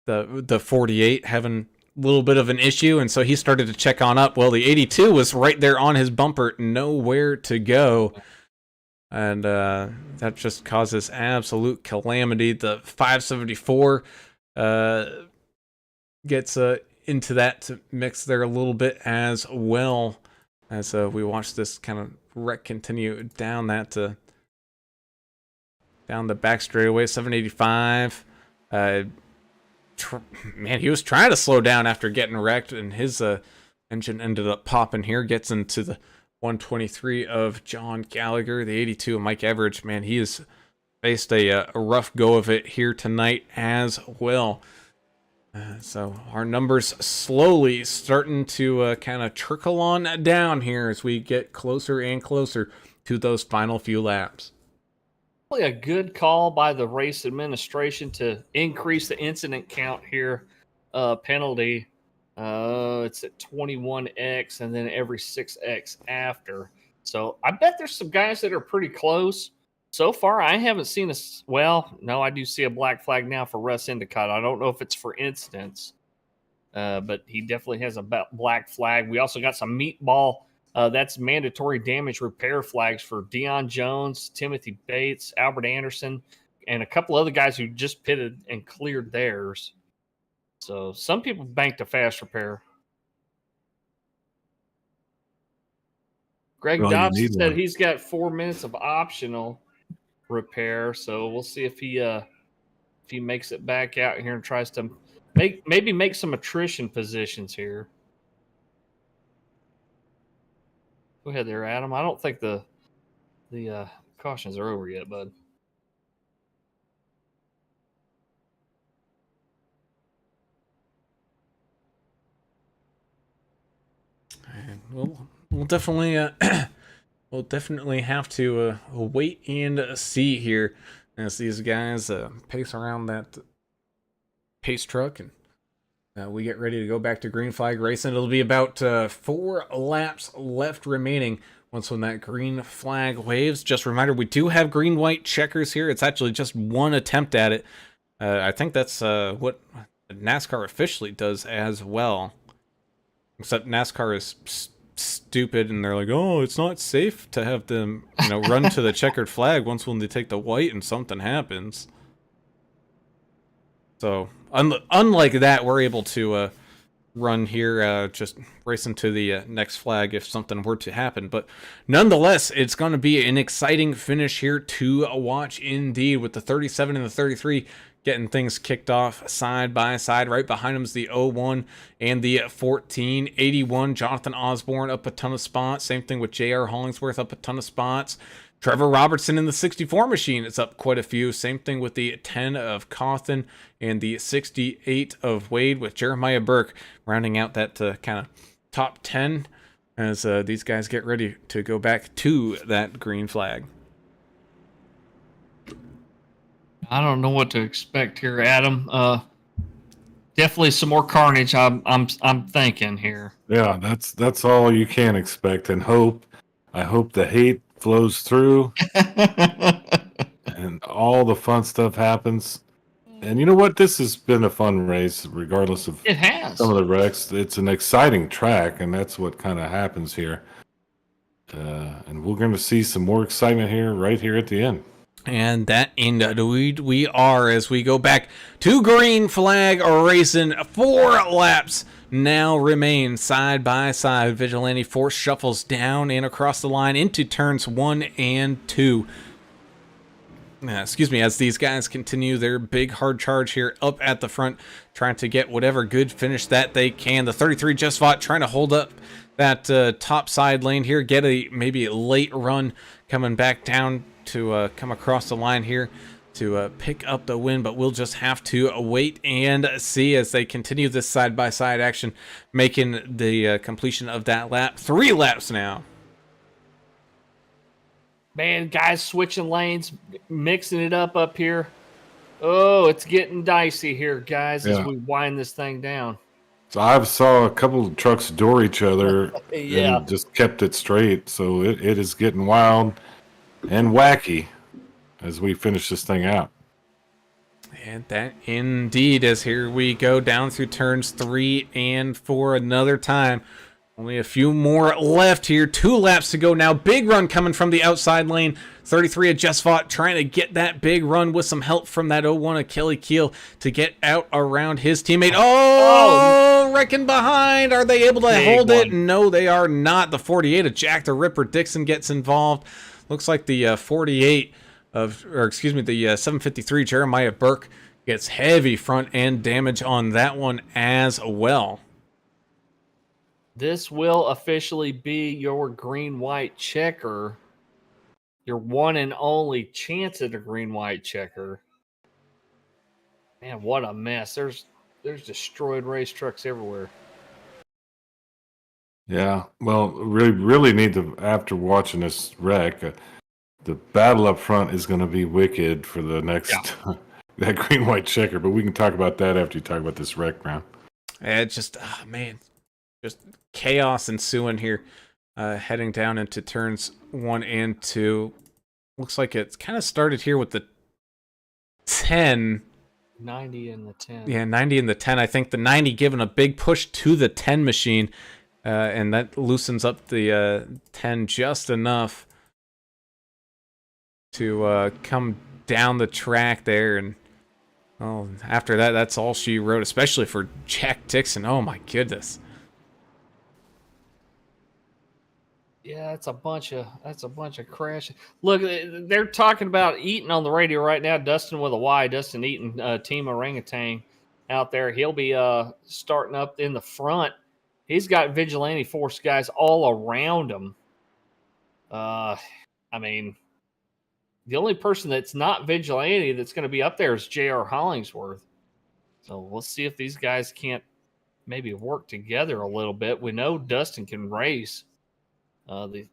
48 having a little bit of an issue, and so he started to check on up. Well, the 82 was right there on his bumper, nowhere to go. And that just causes absolute calamity. The 574 gets into that mix there a little bit as well, as we watch this kind of wreck continue down that down the back straightaway. 785. Man, he was trying to slow down after getting wrecked, and his engine ended up popping here. Gets into the 123 of John Gallagher, the 82 of Mike Everidge. Man, he has faced a rough go of it here tonight as well. So our numbers slowly starting to kind of trickle on down here as we get closer and closer to those final few laps. Probably a good call by the race administration to increase the incident count here. Penalty. It's at 21x and then every 6x after. So I bet there's some guys that are pretty close. So far, I haven't seen a... Well, no, I do see a black flag now for Russ Endicott. I don't know if it's for incidents, but he definitely has a black flag. We also got some meatball. That's mandatory damage repair flags for Deion Jones, Timothy Bates, Albert Anderson, and a couple other guys who just pitted and cleared theirs. So some people banked a fast repair. Greg Dobson said he's got 4 minutes of optional repair. So we'll see if he if he makes it back out here and tries to maybe make some attrition positions here. Go ahead there, Adam. I don't think the cautions are over yet, bud. And we'll definitely we'll definitely have to wait and see here as these guys pace around that pace truck, and we get ready to go back to green flag racing. It'll be about 4 laps left remaining once when that green flag waves. Just a reminder, we do have green-white checkers here. It's actually just one attempt at it. I think that's what NASCAR officially does as well. Except NASCAR is stupid, and they're like, oh, it's not safe to have them, run to the checkered flag once when they take the white and something happens. So, unlike that, we're able to run here, just racing to the next flag if something were to happen. But nonetheless, it's going to be an exciting finish here to watch indeed, with the 37 and the 33 getting things kicked off side by side. Right behind them is the 01 and the 14. 81, Jonathan Osborne up a ton of spots. Same thing with J.R. Hollingsworth up a ton of spots. Trevor Robertson in the 64 machine is up quite a few. Same thing with the 10 of Cawthon and the 68 of Wade, with Jeremiah Burke rounding out that kind of top 10 as these guys get ready to go back to that green flag. I don't know what to expect here, Adam. Definitely some more carnage. I'm thinking here. Yeah, that's all you can expect and hope. I hope the hate flows through and all the fun stuff happens. And you know what? This has been a fun race, regardless of It has. some of the wrecks. It's an exciting track, and that's what kind of happens here. And we're going to see some more excitement here, right here at the end. And that indeed we are, as we go back to green flag racing. 4 laps now remain side by side. Vigilante Force shuffles down and across the line into turns 1 and 2. As these guys continue their big hard charge here up at the front, trying to get whatever good finish that they can. The 33 just fought, trying to hold up that top side lane here, get a maybe a late run coming back down to come across the line here to pick up the win, but we'll just have to wait and see as they continue this side-by-side action, making the completion of that lap. 3 laps now. Man, guys switching lanes, mixing it up here. Oh, it's getting dicey here, guys, as we wind this thing down. So I saw a couple of trucks door each other Yeah. and just kept it straight. So it is getting wild and wacky as we finish this thing out. And that indeed is. Here we go down through turns 3 and 4 another time. Only a few more left here. 2 laps to go now. Big run coming from the outside lane. 33 had just fought, trying to get that big run with some help from that 01 of Kelly Keel to get out around his teammate. Oh, wrecking behind. Are they able to hold it? No, they are not. The 48 of Jack the Ripper Dixon gets involved. Looks like the the 753 Jeremiah Burke gets heavy front end damage on that one as well. This will officially be your green-white checker. Your one and only chance at a green-white checker. Man, what a mess. There's destroyed race trucks everywhere. Yeah, well, really need to, after watching this wreck, the battle up front is going to be wicked for the next that green-white checker, but we can talk about that after you talk about this wreck, Brown. It's just, just chaos ensuing here, heading down into turns 1 and 2. Looks like it's kind of started here with the 10. 90 and the 10. Yeah, 90 and the 10. I think the 90 giving a big push to the 10 machine, and that loosens up the 10 just enough to come down the track there. And after that, that's all she wrote, especially for Jack Dixon. Oh my goodness. Yeah, that's a bunch of crash. Look, they're talking about Eaton on the radio right now. Dustin with a Y, Dustin Eaton, Team Orangutan out there. He'll be starting up in the front. He's got Vigilante Force guys all around him. I mean, the only person that's not Vigilante that's going to be up there is J.R. Hollingsworth. So we'll see if these guys can't maybe work together a little bit. We know Dustin can race. The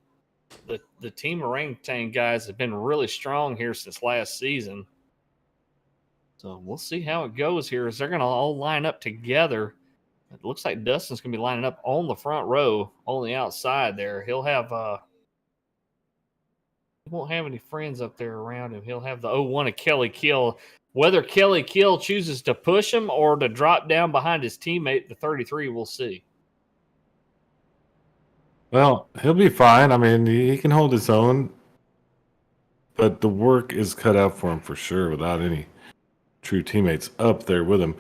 Team Orangutan guys have been really strong here since last season. So we'll see how it goes here as they're going to all line up together. It looks like Dustin's going to be lining up on the front row, on the outside there. He'll have he won't have any friends up there around him. He'll have the 01 of Kelly Kill. Whether Kelly Kill chooses to push him or to drop down behind his teammate, the 33, we'll see. Well, he'll be fine. I mean, he can hold his own, but the work is cut out for him for sure without any true teammates up there with him,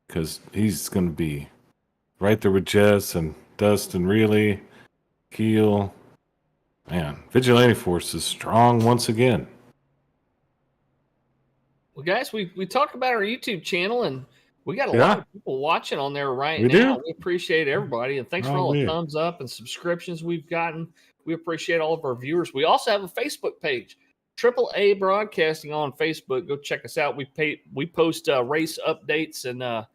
because he's going to be right there with Jess and Dustin, really. Keel. Man, Vigilante Force is strong once again. Well, guys, we talk about our YouTube channel, and we got a lot of people watching on there right now. We appreciate everybody, and thanks for all the thumbs up and subscriptions we've gotten. We appreciate all of our viewers. We also have a Facebook page, AAA Broadcasting on Facebook. Go check us out. We post race updates and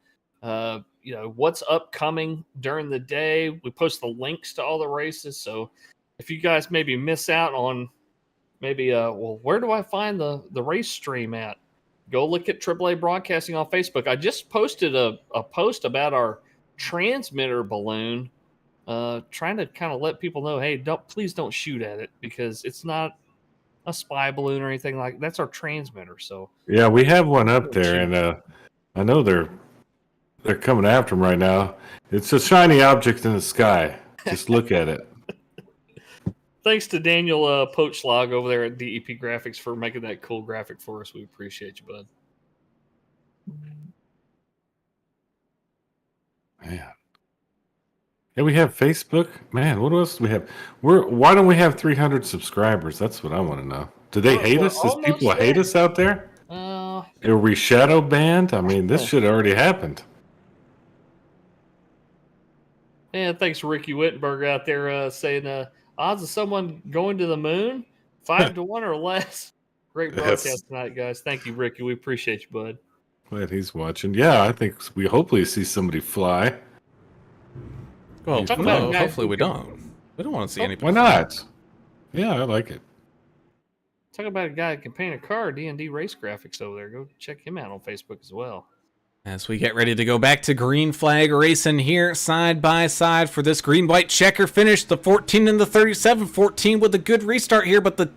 what's upcoming during the day. We post the links to all the races. So if you guys maybe miss out on where do I find the race stream at? Go look at AAA Broadcasting on Facebook. I just posted a post about our transmitter balloon, trying to kind of let people know, hey, please don't shoot at it, because it's not a spy balloon or anything like that. That's our transmitter. So yeah, we have one up there, and I know they're coming after him right now. It's a shiny object in the sky. Just look at it. Thanks to Daniel Poachlog over there at DEP Graphics for making that cool graphic for us. We appreciate you, bud. Man. Yeah, we have Facebook. Man, what else do we have? Why don't we have 300 subscribers? That's what I want to know. Do they hate us? Does people hate us out there? Are we shadow banned? I mean, this should have already happened. Yeah, thanks, Ricky Wittenberg out there saying odds of someone going to the moon 5-1 or less. Great broadcast tonight, guys. Thank you, Ricky. We appreciate you, bud. Glad he's watching. Yeah, I think we hopefully see somebody fly. Well, no, hopefully we don't. We don't want to see anybody. Why not? Yeah, I like it. Talk about a guy that can paint a car, D&D Race Graphics over there. Go check him out on Facebook as well. As we get ready to go back to green flag racing here, side by side for this green-white checker finish, the 14 and the 37. 14 with a good restart here, but the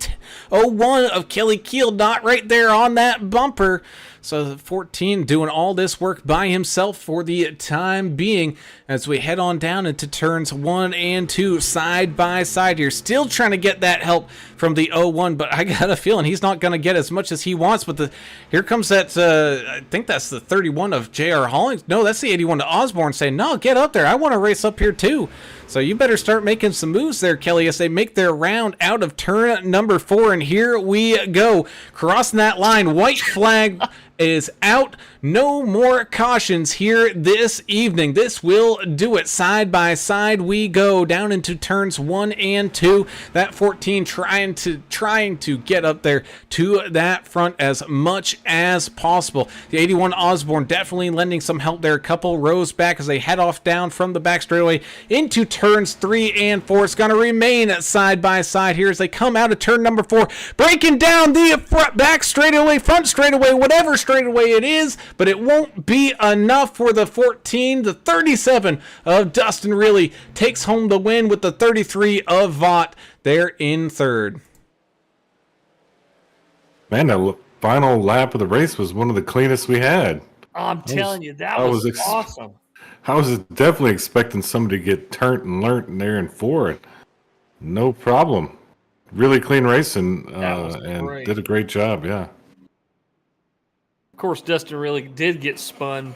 01 of Kelly Keel not right there on that bumper. So the 14 doing all this work by himself for the time being as we head on down into turns 1 and 2 side by side here. Still trying to get that help from the 01, but I got a feeling he's not going to get as much as he wants. But here comes that, I think that's the 31 of J.R. Hollings. No, that's the 81 to Osborne saying, no, get up there. I want to race up here too. So you better start making some moves there, Kelly, as they make their round out of turn number 4. And here we go. Crossing that line, white flag is out. No more cautions here this evening. This will do it. Side by side we go down into turns 1 and 2. That 14 trying to get up there to that front as much as possible. The 81 Osborne definitely lending some help there. A couple rows back as they head off down from the back straightaway into turns 3 and 4. It's going to remain side by side here as they come out of turn number 4, breaking down the back straightaway, front straightaway, whatever straightaway it is, but it won't be enough for the 14. The 37 of Dustin really takes home the win with the 33 of Vaught there in third. Man, that final lap of the race was one of the cleanest we had. I'm telling you, that was awesome. I was definitely expecting somebody to get turned and learnt in there in 4. No problem. Really clean racing and did a great job, yeah. Of course, Dustin really did get spun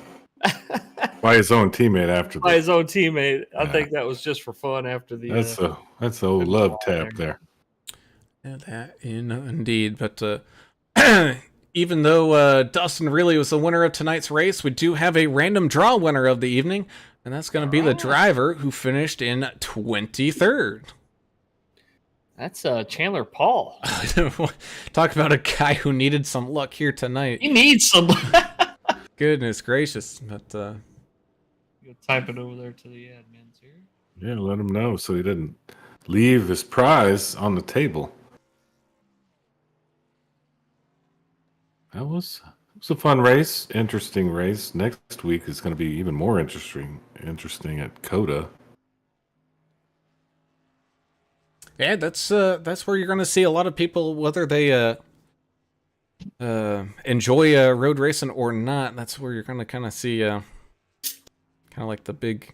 by his own teammate after by that. his own teammate. I Yeah. think that was just for fun after the. That's the old love tap there. Yeah, that indeed. But even though Dustin really was the winner of tonight's race, we do have a random draw winner of the evening, and that's going to be the driver who finished in 23rd. That's Chandler Paul. Talk about a guy who needed some luck here tonight. He needs some. Goodness gracious. But You'll type it over there to the admins here. Yeah, let him know so he didn't leave his prize on the table. It was a fun race, interesting race. Next week is going to be even more interesting at COTA. yeah, that's where you're going to see a lot of people, whether they enjoy road racing or not. That's where you're going to kind of see kind of like the big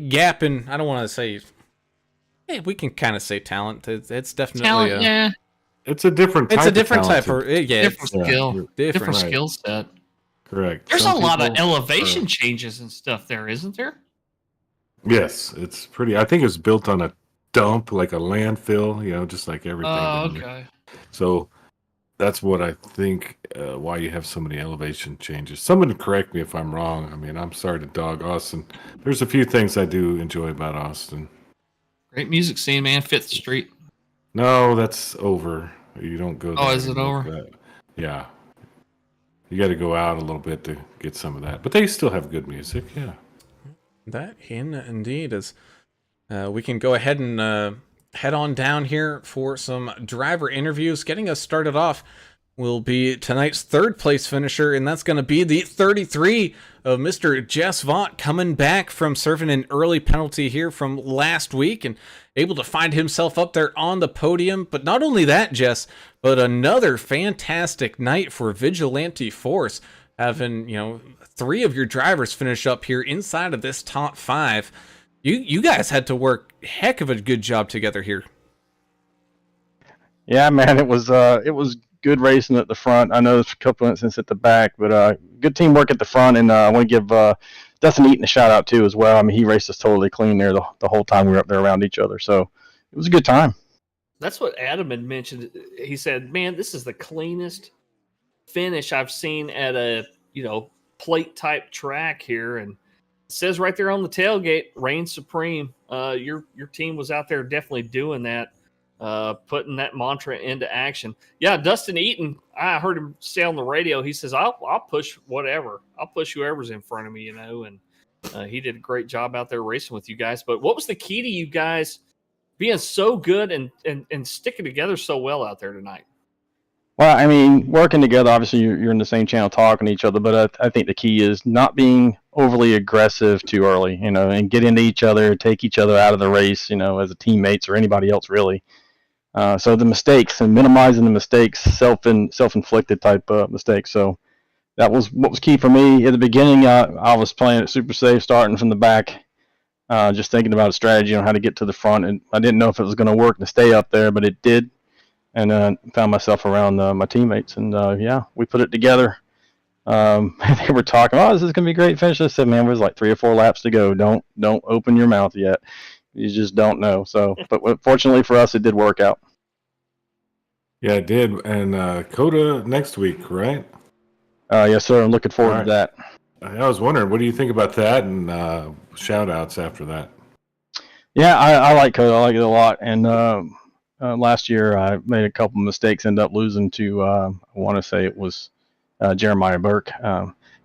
gap in. I don't want to say. Hey, we can kind of say talent. It's definitely Talent, yeah. It's a different type. It's a different of type of Different skill. different. Right. Skill set. Correct. There's Some a lot of people elevation changes and stuff there, isn't there? Yes, it's pretty. I think it's built on a dump, like a landfill. Just like everything. Oh, down there. okay. So that's what I think. Why you have so many elevation changes. Someone correct me if I'm wrong. I mean, I'm sorry to dog Austin. There's a few things I do enjoy about Austin. Great music scene, man. Fifth Street. No, that's over. You don't go. Oh, there is it and look over? that. Yeah. You got to go out a little bit to get some of that, but they still have good music. Yeah. That indeed is. We can go ahead and head on down here for some driver interviews. Getting us started off will be tonight's third place finisher, and that's going to be the 33 of Mr. Jess Vaught, coming back from serving an early penalty here from last week and able to find himself up there on the podium. But not only that, Jess, but another fantastic night for Vigilante Force, having, three of your drivers finish up here inside of this top five. You guys had to work heck of a good job together here. Yeah, man, it was good racing at the front. I know there's a couple incidents at the back, but good teamwork at the front. And I want to give Dustin Eaton a shout out too as well. I mean, he raced us totally clean there the whole time we were up there around each other. So it was a good time. That's what Adam had mentioned. He said, "Man, this is the cleanest finish I've seen at a plate type track here." And it says right there on the tailgate, "Reign Supreme." Your team was out there definitely doing that. Putting that mantra into action. Yeah, Dustin Eaton, I heard him say on the radio, he says, I'll push whatever. I'll push whoever's in front of me, and he did a great job out there racing with you guys. But what was the key to you guys being so good and sticking together so well out there tonight? Well, I mean, working together, obviously you're in the same channel talking to each other, but I think the key is not being overly aggressive too early, and get into each other, take each other out of the race, as a teammates or anybody else really. So the mistakes and minimizing the mistakes, self-inflicted type mistakes. So that was what was key for me. At the beginning, I was playing it super safe, starting from the back, just thinking about a strategy on how to get to the front. And I didn't know if it was going to work to stay up there, but it did. And found myself around my teammates. And, we put it together. They were talking, this is going to be a great finish. I said, man, there's like 3 or 4 laps to go. Don't open your mouth yet. You just don't know. So, but fortunately for us, it did work out. Yeah, it did. And COTA next week, right? Yes, sir. I'm looking forward to that. I was wondering, what do you think about that? And shout outs after that. Yeah, I like COTA. I like it a lot. And last year, I made a couple mistakes, ended up losing to, I want to say it was Jeremiah Burke.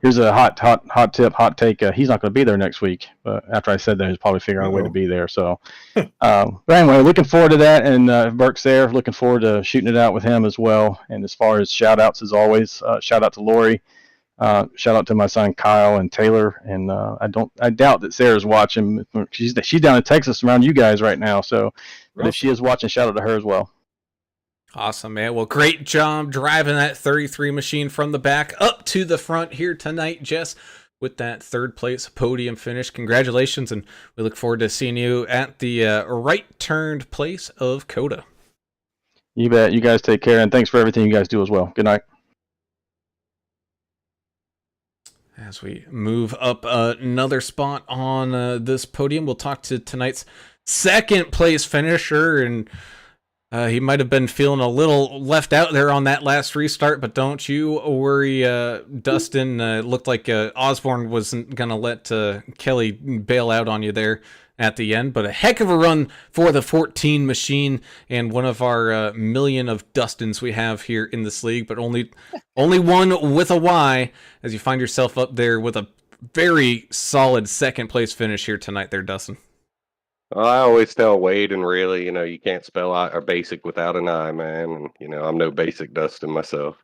Here's a hot take. He's not going to be there next week. But after I said that, he's probably figuring out a way to be there. So, but anyway, looking forward to that. And if Burke's there, looking forward to shooting it out with him as well. And as far as shout outs, as always, shout out to Lori. Shout out to my son Kyle and Taylor. And I doubt that Sarah's watching. She's down in Texas around you guys right now. So, but if she is watching, shout out to her as well. Awesome, man. Well, great job driving that 33 machine from the back up to the front here tonight, Jess, with that third place podium finish. Congratulations, and we look forward to seeing you at the right-turned place of COTA. You bet. You guys take care, and thanks for everything you guys do as well. Good night. As we move up another spot on this podium, we'll talk to tonight's second place finisher, and he might have been feeling a little left out there on that last restart, but don't you worry, Dustin. Looked like Osborne wasn't going to let Kelly bail out on you there at the end, but a heck of a run for the 14 machine, and one of our million of Dustins we have here in this league, but only one with a Y, as you find yourself up there with a very solid second place finish here tonight there, Dustin. Well, I always tell Wade and really, you can't spell I or basic without an I, man. And, I'm no basic Dustin myself.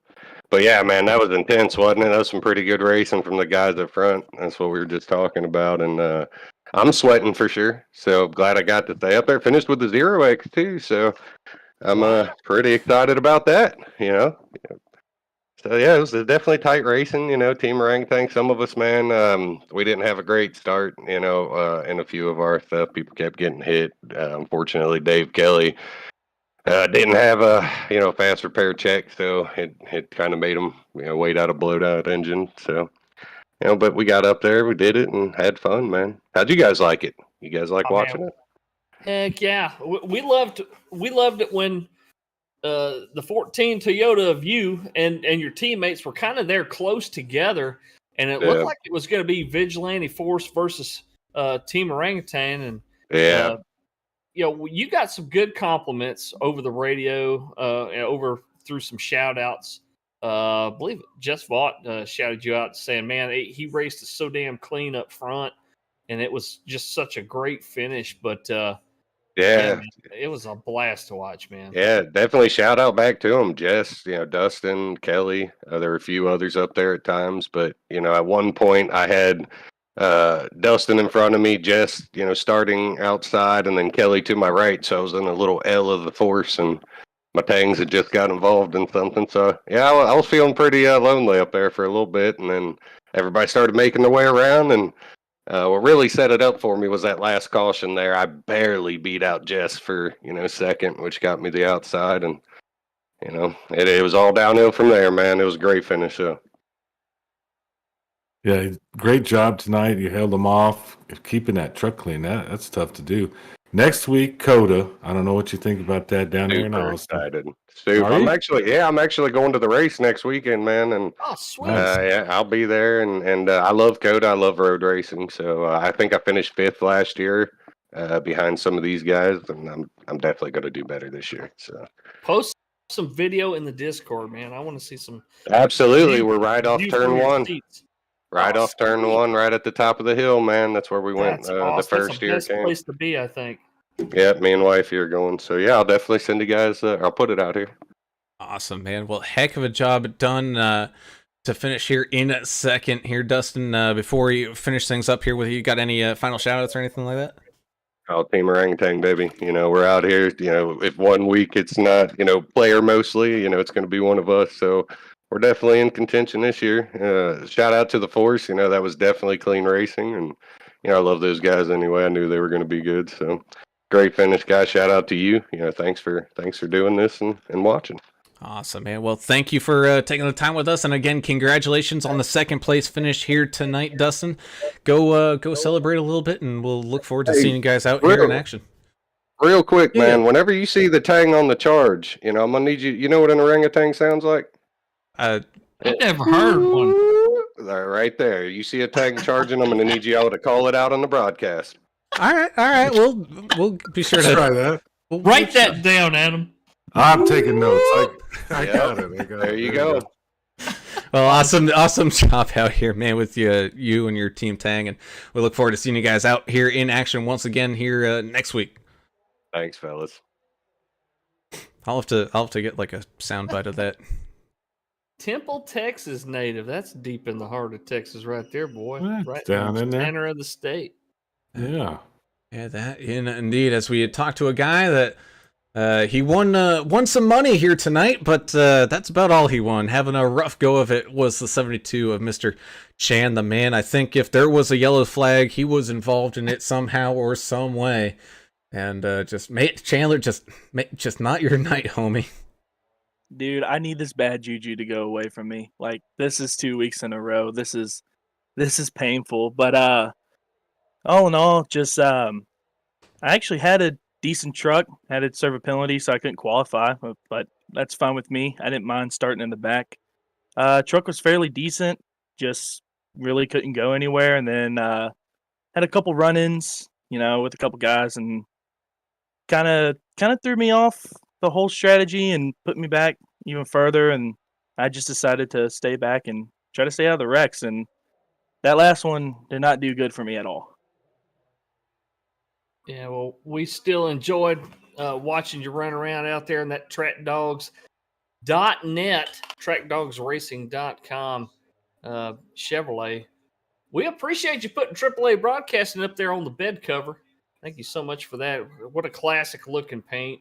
But yeah, man, that was intense, wasn't it? That was some pretty good racing from the guys up front. That's what we were just talking about. And I'm sweating for sure. So glad I got to stay up there. Finished with the 0X too. So I'm pretty excited about that, So yeah, it was definitely tight racing, team orangutan. Some of us, man, we didn't have a great start, in a few of our stuff. People kept getting hit. Unfortunately, Dave Kelly didn't have a fast repair check, so it kind of made him wait out a blowed out engine. So but we got up there, we did it, and had fun, man. How'd you guys like it? You guys like watching it? Heck yeah, we loved it when the 14 Toyota of you and your teammates were kind of there close together, and it looked like it was going to be Vigilante Force versus Team Orangutan. And you got some good compliments over the radio, over through some shout outs. I believe Jess Vaught shouted you out saying, man, he raced it so damn clean up front, and it was just such a great finish. But man, it was a blast to watch, man. Yeah, definitely shout out back to him, Jess, Dustin, Kelly. There were a few others up there at times, but at one point I had Dustin in front of me, Jess, starting outside, and then Kelly to my right. So I was in a little L of the force, and my tangs had just got involved in something. So yeah, I was feeling pretty lonely up there for a little bit, and then everybody started making their way around, and what really set it up for me was that last caution there. I barely beat out Jess for second, which got me the outside, and it was all downhill from there, man. It was a great finish. So Yeah, great job tonight. You held them off, keeping that truck clean. That's tough to do. Next week, Coda. I don't know what you think about that down there in super Austin. excited. Super. I'm actually going to the race next weekend, man, and sweet. I'll be there. And I love Coda. I love road racing. So I think I finished 5th last year, behind some of these guys, and I'm definitely going to do better this year. So post some video in the Discord, man. I want to see some. Absolutely, we're right off turn 1. Seats. Right off turn 1, right at the top of the hill, man. That's where we went That's awesome. the first That's the year. best place to be, I think. Yeah, me and wife here going. So yeah, I'll definitely send you guys. I'll put it out here. Awesome, man. Well, heck of a job done to finish here in second here, Dustin. Before you finish things up here with you, got any final shout outs or anything like that? Oh, Team Orangutan, baby. We're out here. If one week it's not, player mostly, it's going to be one of us. So we're definitely in contention this year. Shout out to the Force. That was definitely clean racing. And, I love those guys anyway. I knew they were going to be good. So great finish, guys. Shout out to you. Thanks for doing this and watching. Awesome, man. Well, thank you for taking the time with us, and again, congratulations on the second place finish here tonight, Dustin. Go celebrate a little bit, and we'll look forward to seeing you guys out here in action. Real quick, man. Whenever you see the tang on the charge, I'm gonna need you. You know what an orangutan sounds like? I've never heard one. Right there. You see a tang charging, I'm gonna need you all to call it out on the broadcast. All right. We'll be sure to try that. Write that down, Adam. I'm taking notes. I got it. There you go. Well, awesome job out here, man, with you and your team Tang, and we look forward to seeing you guys out here in action once again here next week. Thanks, fellas. I'll have to get like a soundbite of that. Temple, Texas native. That's deep in the heart of Texas, right there, boy. That's right down in there. Center of the state. Yeah. Yeah, that indeed. As we had talked to a guy that he won some money here tonight, but that's about all he won. Having a rough go of it was the 72 of Mr. Chan, the man. I think if there was a yellow flag, he was involved in it somehow or some way. And Chandler, just not your night, homie. Dude, I need this bad juju to go away from me. Like, this is 2 weeks in a row. This is this is painful. But all in all, just I actually had a decent truck, had it serve a penalty, so I couldn't qualify, but that's fine with me. I didn't mind starting in the back. Truck was fairly decent, just really couldn't go anywhere, and then had a couple run-ins, with a couple guys, and kind of threw me off the whole strategy and put me back even further. And I just decided to stay back and try to stay out of the wrecks. And that last one did not do good for me at all. Yeah, well, we still enjoyed watching you run around out there in that trackdogs.net, trackdogsracing.com Chevrolet. We appreciate you putting AAA broadcasting up there on the bed cover. Thank you so much for that. What a classic looking paint.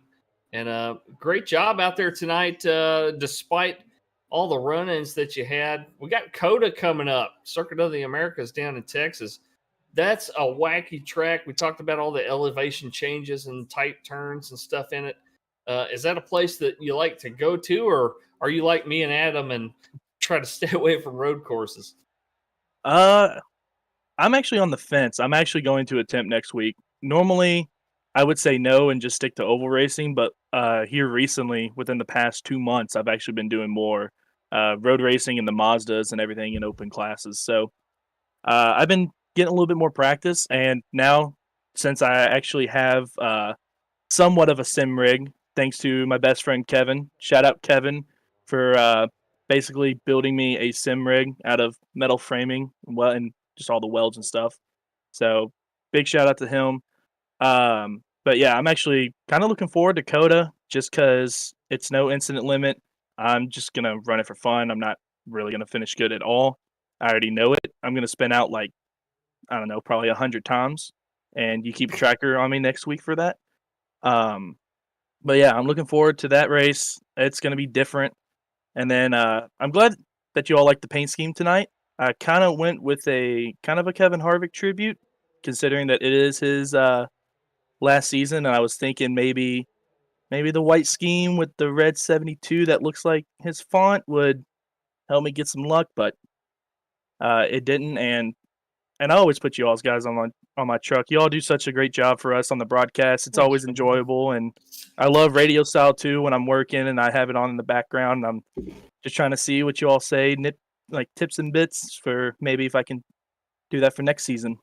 And great job out there tonight, despite all the run-ins that you had. We got COTA coming up, Circuit of the Americas down in Texas. That's a wacky track. We talked about all the elevation changes and tight turns and stuff in it. Is that a place that you like to go to, or are you like me and Adam and try to stay away from road courses? I'm actually on the fence. I'm actually going to attempt next week. Normally, I would say no and just stick to oval racing, but here recently, within the past 2 months, I've actually been doing more road racing in the Mazdas and everything in open classes. So I've been getting a little bit more practice, and now since I actually have somewhat of a sim rig, thanks to my best friend Kevin. Shout out Kevin for basically building me a sim rig out of metal framing, and just all the welds and stuff. So big shout out to him. But yeah, I'm actually kind of looking forward to COTA just because it's no incident limit. I'm just gonna run it for fun. I'm not really gonna finish good at all. I already know it. I'm gonna spin out like, I don't know, probably 100 times, and you keep a tracker on me next week for that. Um, but yeah, I'm looking forward to that race. It's gonna be different. And then I'm glad that you all liked the paint scheme tonight. I kind of went with a kind of a Kevin Harvick tribute, considering that it is his last season, and I was thinking maybe the white scheme with the red 72 that looks like his font would help me get some luck, but it didn't. And I always put you all guys on my truck. You all do such a great job for us on the broadcast. It's always enjoyable, and I love radio style too when I'm working and I have it on in the background. And I'm just trying to see what you all say, like tips and bits for maybe if I can do that for next season.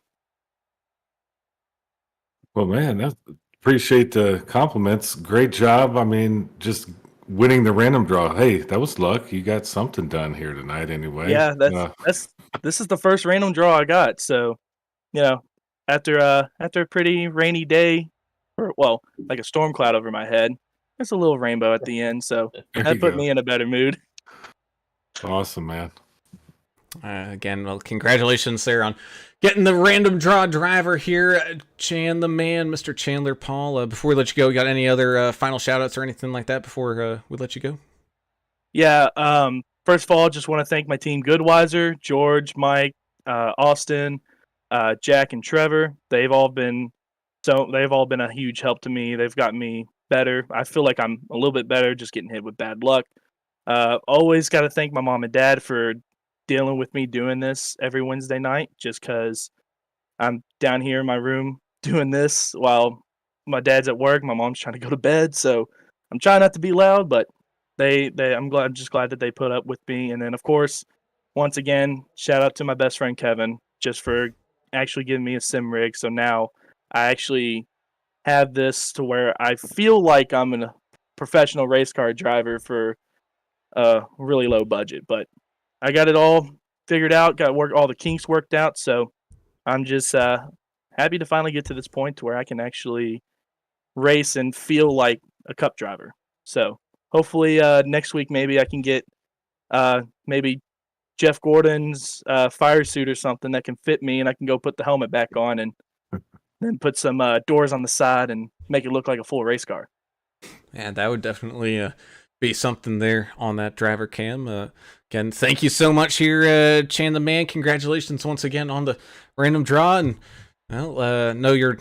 Well, man, appreciate the compliments. Great job. I mean, just winning the random draw. Hey, that was luck. You got something done here tonight, anyway. Yeah, this is the first random draw I got. So, after a pretty rainy day, or well, like a storm cloud over my head, there's a little rainbow at the end. So There that you put go. me in a better mood. Awesome, man. Again, well, congratulations there on getting the random draw driver here, Chan the man, Mr. Chandler Paul. Before we let you go, you got any other final shout outs or anything like that before we let you go? Yeah. First of all, just want to thank my team, Goodweiser, George, Mike, Austin, Jack, and Trevor. They've all been a huge help to me. They've gotten me better. I feel like I'm a little bit better just getting hit with bad luck. Always got to thank my mom and dad for dealing with me doing this every Wednesday night, just because I'm down here in my room doing this while my dad's at work. My mom's trying to go to bed, so I'm trying not to be loud, but I'm just glad that they put up with me. And then of course, once again, shout out to my best friend Kevin just for actually giving me a sim rig. So now I actually have this to where I feel like I'm a professional race car driver for a really low budget, but I got it all figured out, got all the kinks worked out. So I'm just happy to finally get to this point to where I can actually race and feel like a cup driver. So hopefully next week maybe I can get maybe Jeff Gordon's fire suit or something that can fit me, and I can go put the helmet back on and then put some doors on the side and make it look like a full race car. And that would definitely be something there on that driver cam. Again, thank you so much here, Chan the man. Congratulations once again on the random draw. And well, no, you're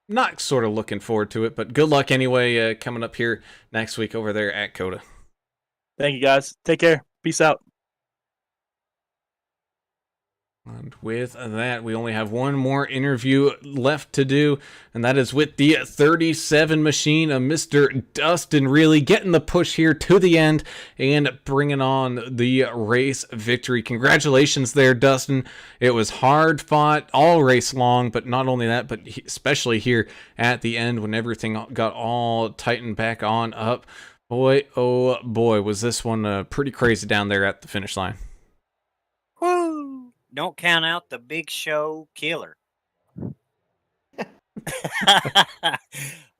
not sort of looking forward to it, but good luck anyway coming up here next week over there at COTA. Thank you, guys. Take care. Peace out. And with that, we only have one more interview left to do, and that is with the 37 machine of Mr. Dustin, really getting the push here to the end and bringing on the race victory. Congratulations there, Dustin. It was hard fought all race long, but not only that, but especially here at the end when everything got all tightened back on up. Boy, oh boy, was this one pretty crazy down there at the finish line. Woo! Don't count out the big show killer.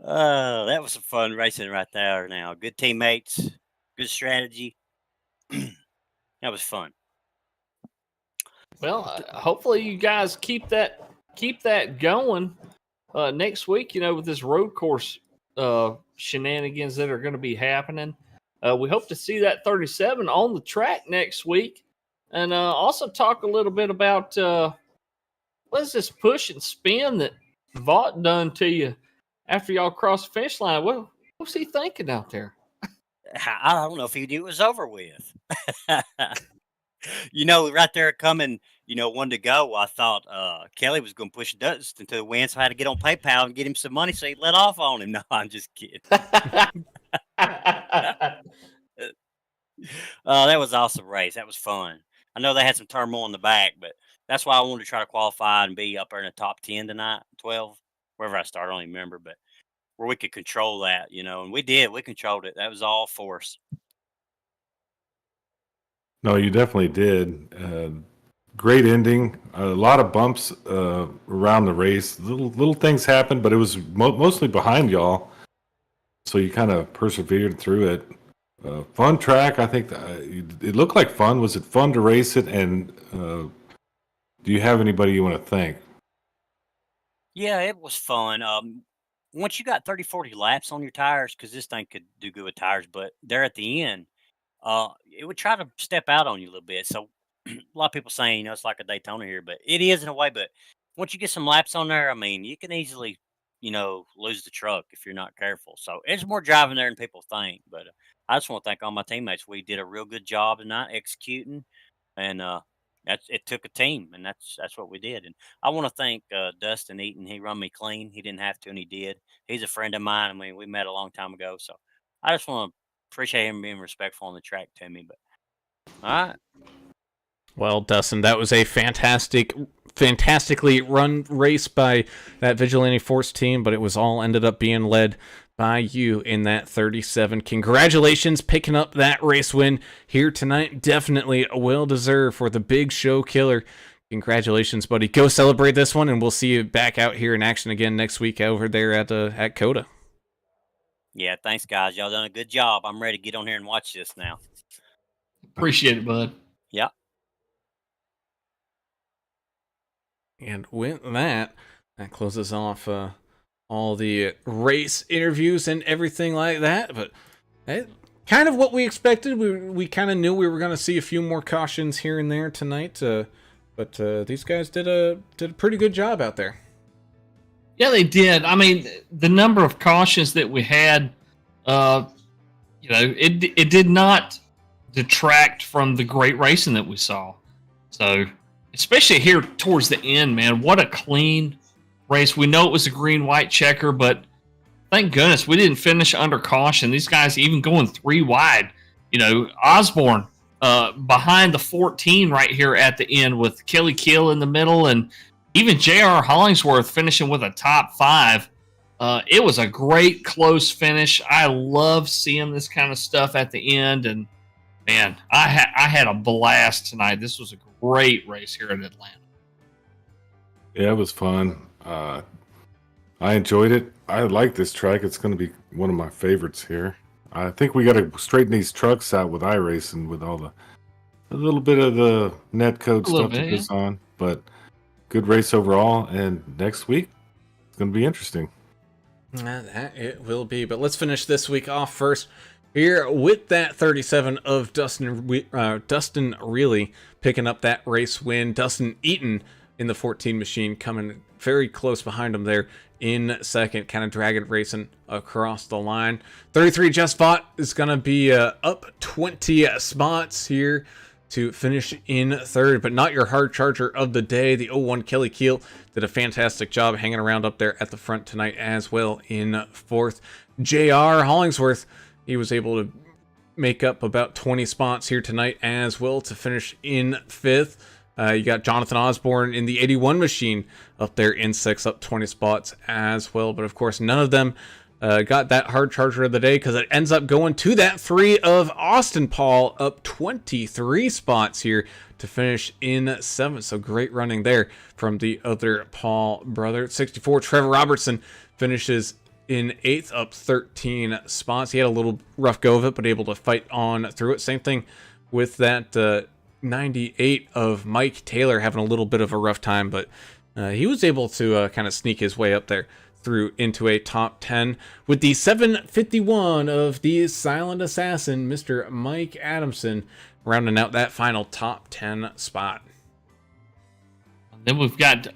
Oh, that was some fun racing right there now. Good teammates, good strategy. That was fun. Well, hopefully you guys keep that going next week. With this road course shenanigans that are going to be happening, we hope to see that 37 on the track next week, and also talk a little bit about what is this push and spin that Vaught done to you after y'all crossed the finish line. What's he thinking out there? I don't know if he knew it was over with. Right there coming, one to go, I thought Kelly was going to push Dustin to the wind, so I had to get on PayPal and get him some money so he let off on him. No, I'm just kidding. That was an awesome race. That was fun. I know they had some turmoil in the back, but that's why I wanted to try to qualify and be up there in the top 10 tonight, 12, wherever I started. I don't even remember, but where we could control that, and we did. We controlled it. That was all force. No, you definitely did. Great ending. A lot of bumps around the race. Little things happened, but it was mostly behind y'all. So you kind of persevered through it. Fun track. I think it looked like fun. Was it fun to race it? And do you have anybody you want to thank? Yeah, it was fun. Once you got 30, 40 laps on your tires, because this thing could do good with tires, but there at the end, it would try to step out on you a little bit. So a lot of people saying, it's like a Daytona here, but it is in a way. But once you get some laps on there, I mean, you can easily, lose the truck if you're not careful. So it's more driving there than people think. But I just want to thank all my teammates. We did a real good job tonight executing, and it took a team, and that's what we did. And I want to thank Dustin Eaton. He run me clean. He didn't have to, and he did. He's a friend of mine. I mean, we met a long time ago. So I just want to appreciate him being respectful on the track to me. But all right. Well, Dustin, that was a fantastically run race by that Vigilante Force team, but it was all ended up being led by you in that 37. Congratulations picking up that race win here tonight. Definitely well deserved for the big show killer. Congratulations, buddy. Go celebrate this one, and we'll see you back out here in action again next week over there at COTA. Yeah, thanks, guys. Y'all done a good job. I'm ready to get on here and watch this now. Appreciate it, bud. Yeah. And with that closes off all the race interviews and everything like that. But kind of what we expected. We kind of knew we were going to see a few more cautions here and there tonight. But these guys did a pretty good job out there. Yeah, they did. I mean, the number of cautions that we had, it did not detract from the great racing that we saw. So, especially here towards the end, man, what a clean race. We know it was a green-white checker, but thank goodness we didn't finish under caution. These guys even going 3 wide. Osborne behind the 14 right here at the end with Kelly Keel in the middle, and even J.R. Hollingsworth finishing with a top 5. It was a great close finish. I love seeing this kind of stuff at the end, and man, I had a blast tonight. This was a great race here in Atlanta. Yeah, it was fun. I enjoyed it. I like this track. It's going to be one of my favorites here. I think we got to straighten these trucks out with iRacing with all a little bit of the net code stuff that goes on, but good race overall. And next week it's going to be interesting. That it will be. But let's finish this week off first here with that 37 of Dustin really picking up that race win. Dustin Eaton in the 14 machine coming very close behind him there in second, kind of dragging racing across the line. 33 Just Fought is going to be up 20 spots here to finish in third, but not your hard charger of the day. The 01 Kelly Keel did a fantastic job hanging around up there at the front tonight as well in fourth. JR Hollingsworth, he was able to make up about 20 spots here tonight as well to finish in fifth. You got Jonathan Osborne in the 81 machine up there in sixth, up 20 spots as well. But of course, none of them got that hard charger of the day because it ends up going to that 3 of Austin Paul, up 23 spots here to finish in seventh. So great running there from the other Paul brother. 64, Trevor Robertson finishes in eighth, up 13 spots. He had a little rough go of it, but able to fight on through it. Same thing with that 98 of Mike Taylor, having a little bit of a rough time, but he was able to kind of sneak his way up there through into a top 10 with the 751 of the Silent Assassin, Mr. Mike Adamson, rounding out that final top 10 spot. Then we've got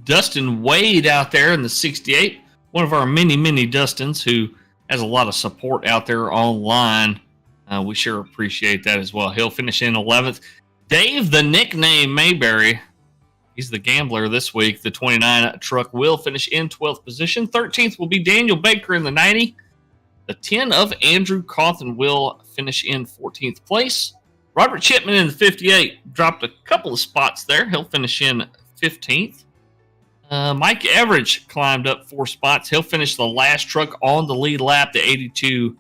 Dustin Wade out there in the 68, one of our many Dustins who has a lot of support out there online. We sure appreciate that as well. He'll finish in 11th. Dave, the nickname Mayberry, he's the gambler this week. The 29 truck will finish in 12th position. 13th will be Daniel Baker in the 90. The 10 of Andrew Cawthon will finish in 14th place. Robert Chipman in the 58 dropped a couple of spots there. He'll finish in 15th. Mike Everidge climbed up 4 spots. He'll finish the last truck on the lead lap. The 82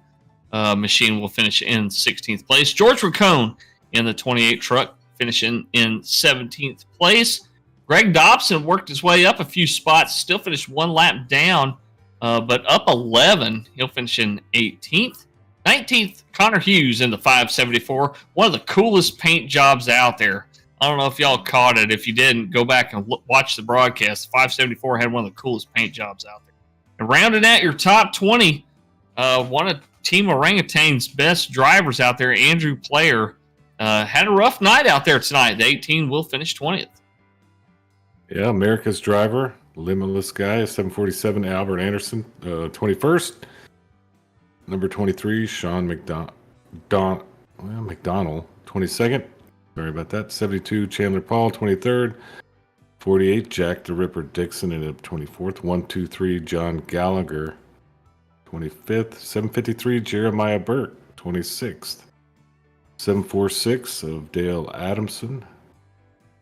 machine will finish in 16th place. George Racone in the 28 truck finishing in 17th place. Greg Dobson worked his way up a few spots, still finished 1 lap down, but up 11. He'll finish in 18th. 19th, Connor Hughes in the 574. One of the coolest paint jobs out there. I don't know if y'all caught it. If you didn't, go back and watch the broadcast. The 574 had one of the coolest paint jobs out there. And rounding out your top 20, one of Team Orangutan's best drivers out there, Andrew Player, had a rough night out there tonight. The 18 will finish 20th. Yeah, America's driver, limitless guy, 747 Albert Anderson, 21st. Number 23, Sean McDonald, 22nd. Sorry about that. 72, Chandler Paul, 23rd. 48, Jack the Ripper Dixon, ended up 24th. 123, John Gallagher, 25th. 753, Jeremiah Burke, 26th. 746 of Dale Adamson,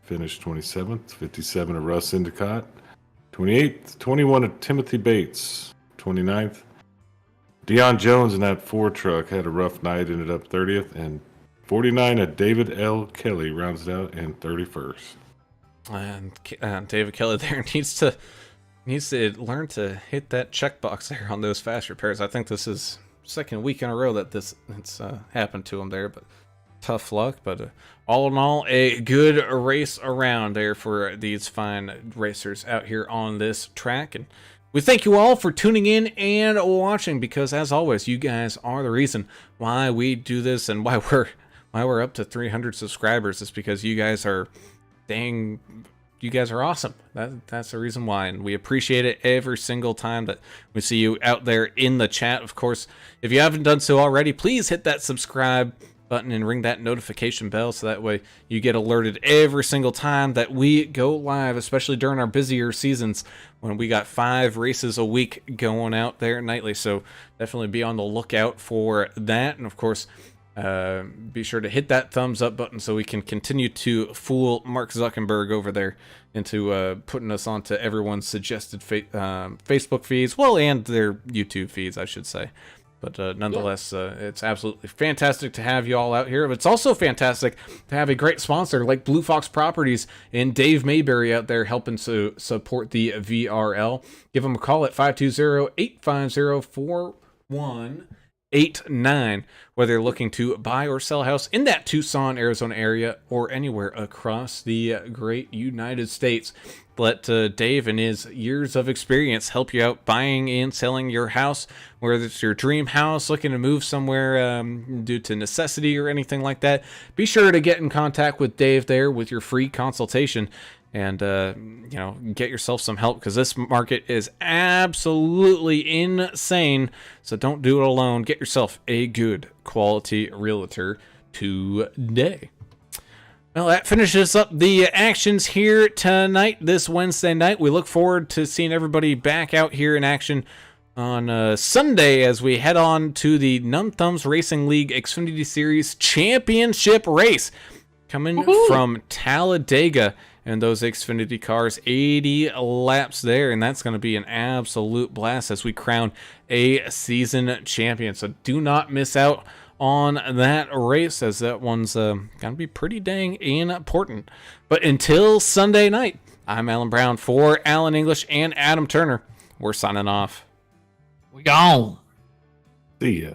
finished 27th. 57 of Russ Endicott, 28th. 21 of Timothy Bates, 29th. Deion Jones in that 4 truck had a rough night, ended up 30th. And 49 of David L. Kelly rounds it out in 31st. And David Kelly there needs to learn to hit that checkbox there on those fast repairs. I think this is second week in a row that it's happened to him there, but tough luck. But all in all, a good race around there for these fine racers out here on this track. And we thank you all for tuning in and watching, because as always, you guys are the reason why we do this and why we're up to 300 subscribers. Is because you guys are you guys are awesome. That's the reason why, and we appreciate it every single time that we see you out there in the chat. Of course, if you haven't done so already, please hit that subscribe button and ring that notification bell, so that way you get alerted every single time that we go live, especially during our busier seasons when we got 5 races a week going out there nightly. So definitely be on the lookout for that. And of course, be sure to hit that thumbs up button so we can continue to fool Mark Zuckerberg over there into putting us onto everyone's suggested Facebook feeds, well, and their YouTube feeds, I should say. But nonetheless, it's absolutely fantastic to have you all out here. But it's also fantastic to have a great sponsor like Blue Fox Properties and Dave Mayberry out there helping to support the VRL. Give them a call at 520-850-4189. Whether you're looking to buy or sell a house in that Tucson, Arizona area, or anywhere across the great United States, let Dave and his years of experience help you out buying and selling your house, whether it's your dream house, looking to move somewhere due to necessity or anything like that. Be sure to get in contact with Dave there with your free consultation and get yourself some help, because this market is absolutely insane. So don't do it alone. Get yourself a good quality realtor today. Well, that finishes up the actions here tonight, this Wednesday night. We look forward to seeing everybody back out here in action on Sunday as we head on to the Numb Thumbs Racing League Xfinity Series Championship race coming from Talladega. And those Xfinity cars, 80 laps there, and that's going to be an absolute blast as we crown a season champion. So do not miss out on that race, as that one's going to be pretty dang important. But until Sunday night, I'm Alan Brown for Alan English and Adam Turner. We're signing off. We gone. See ya.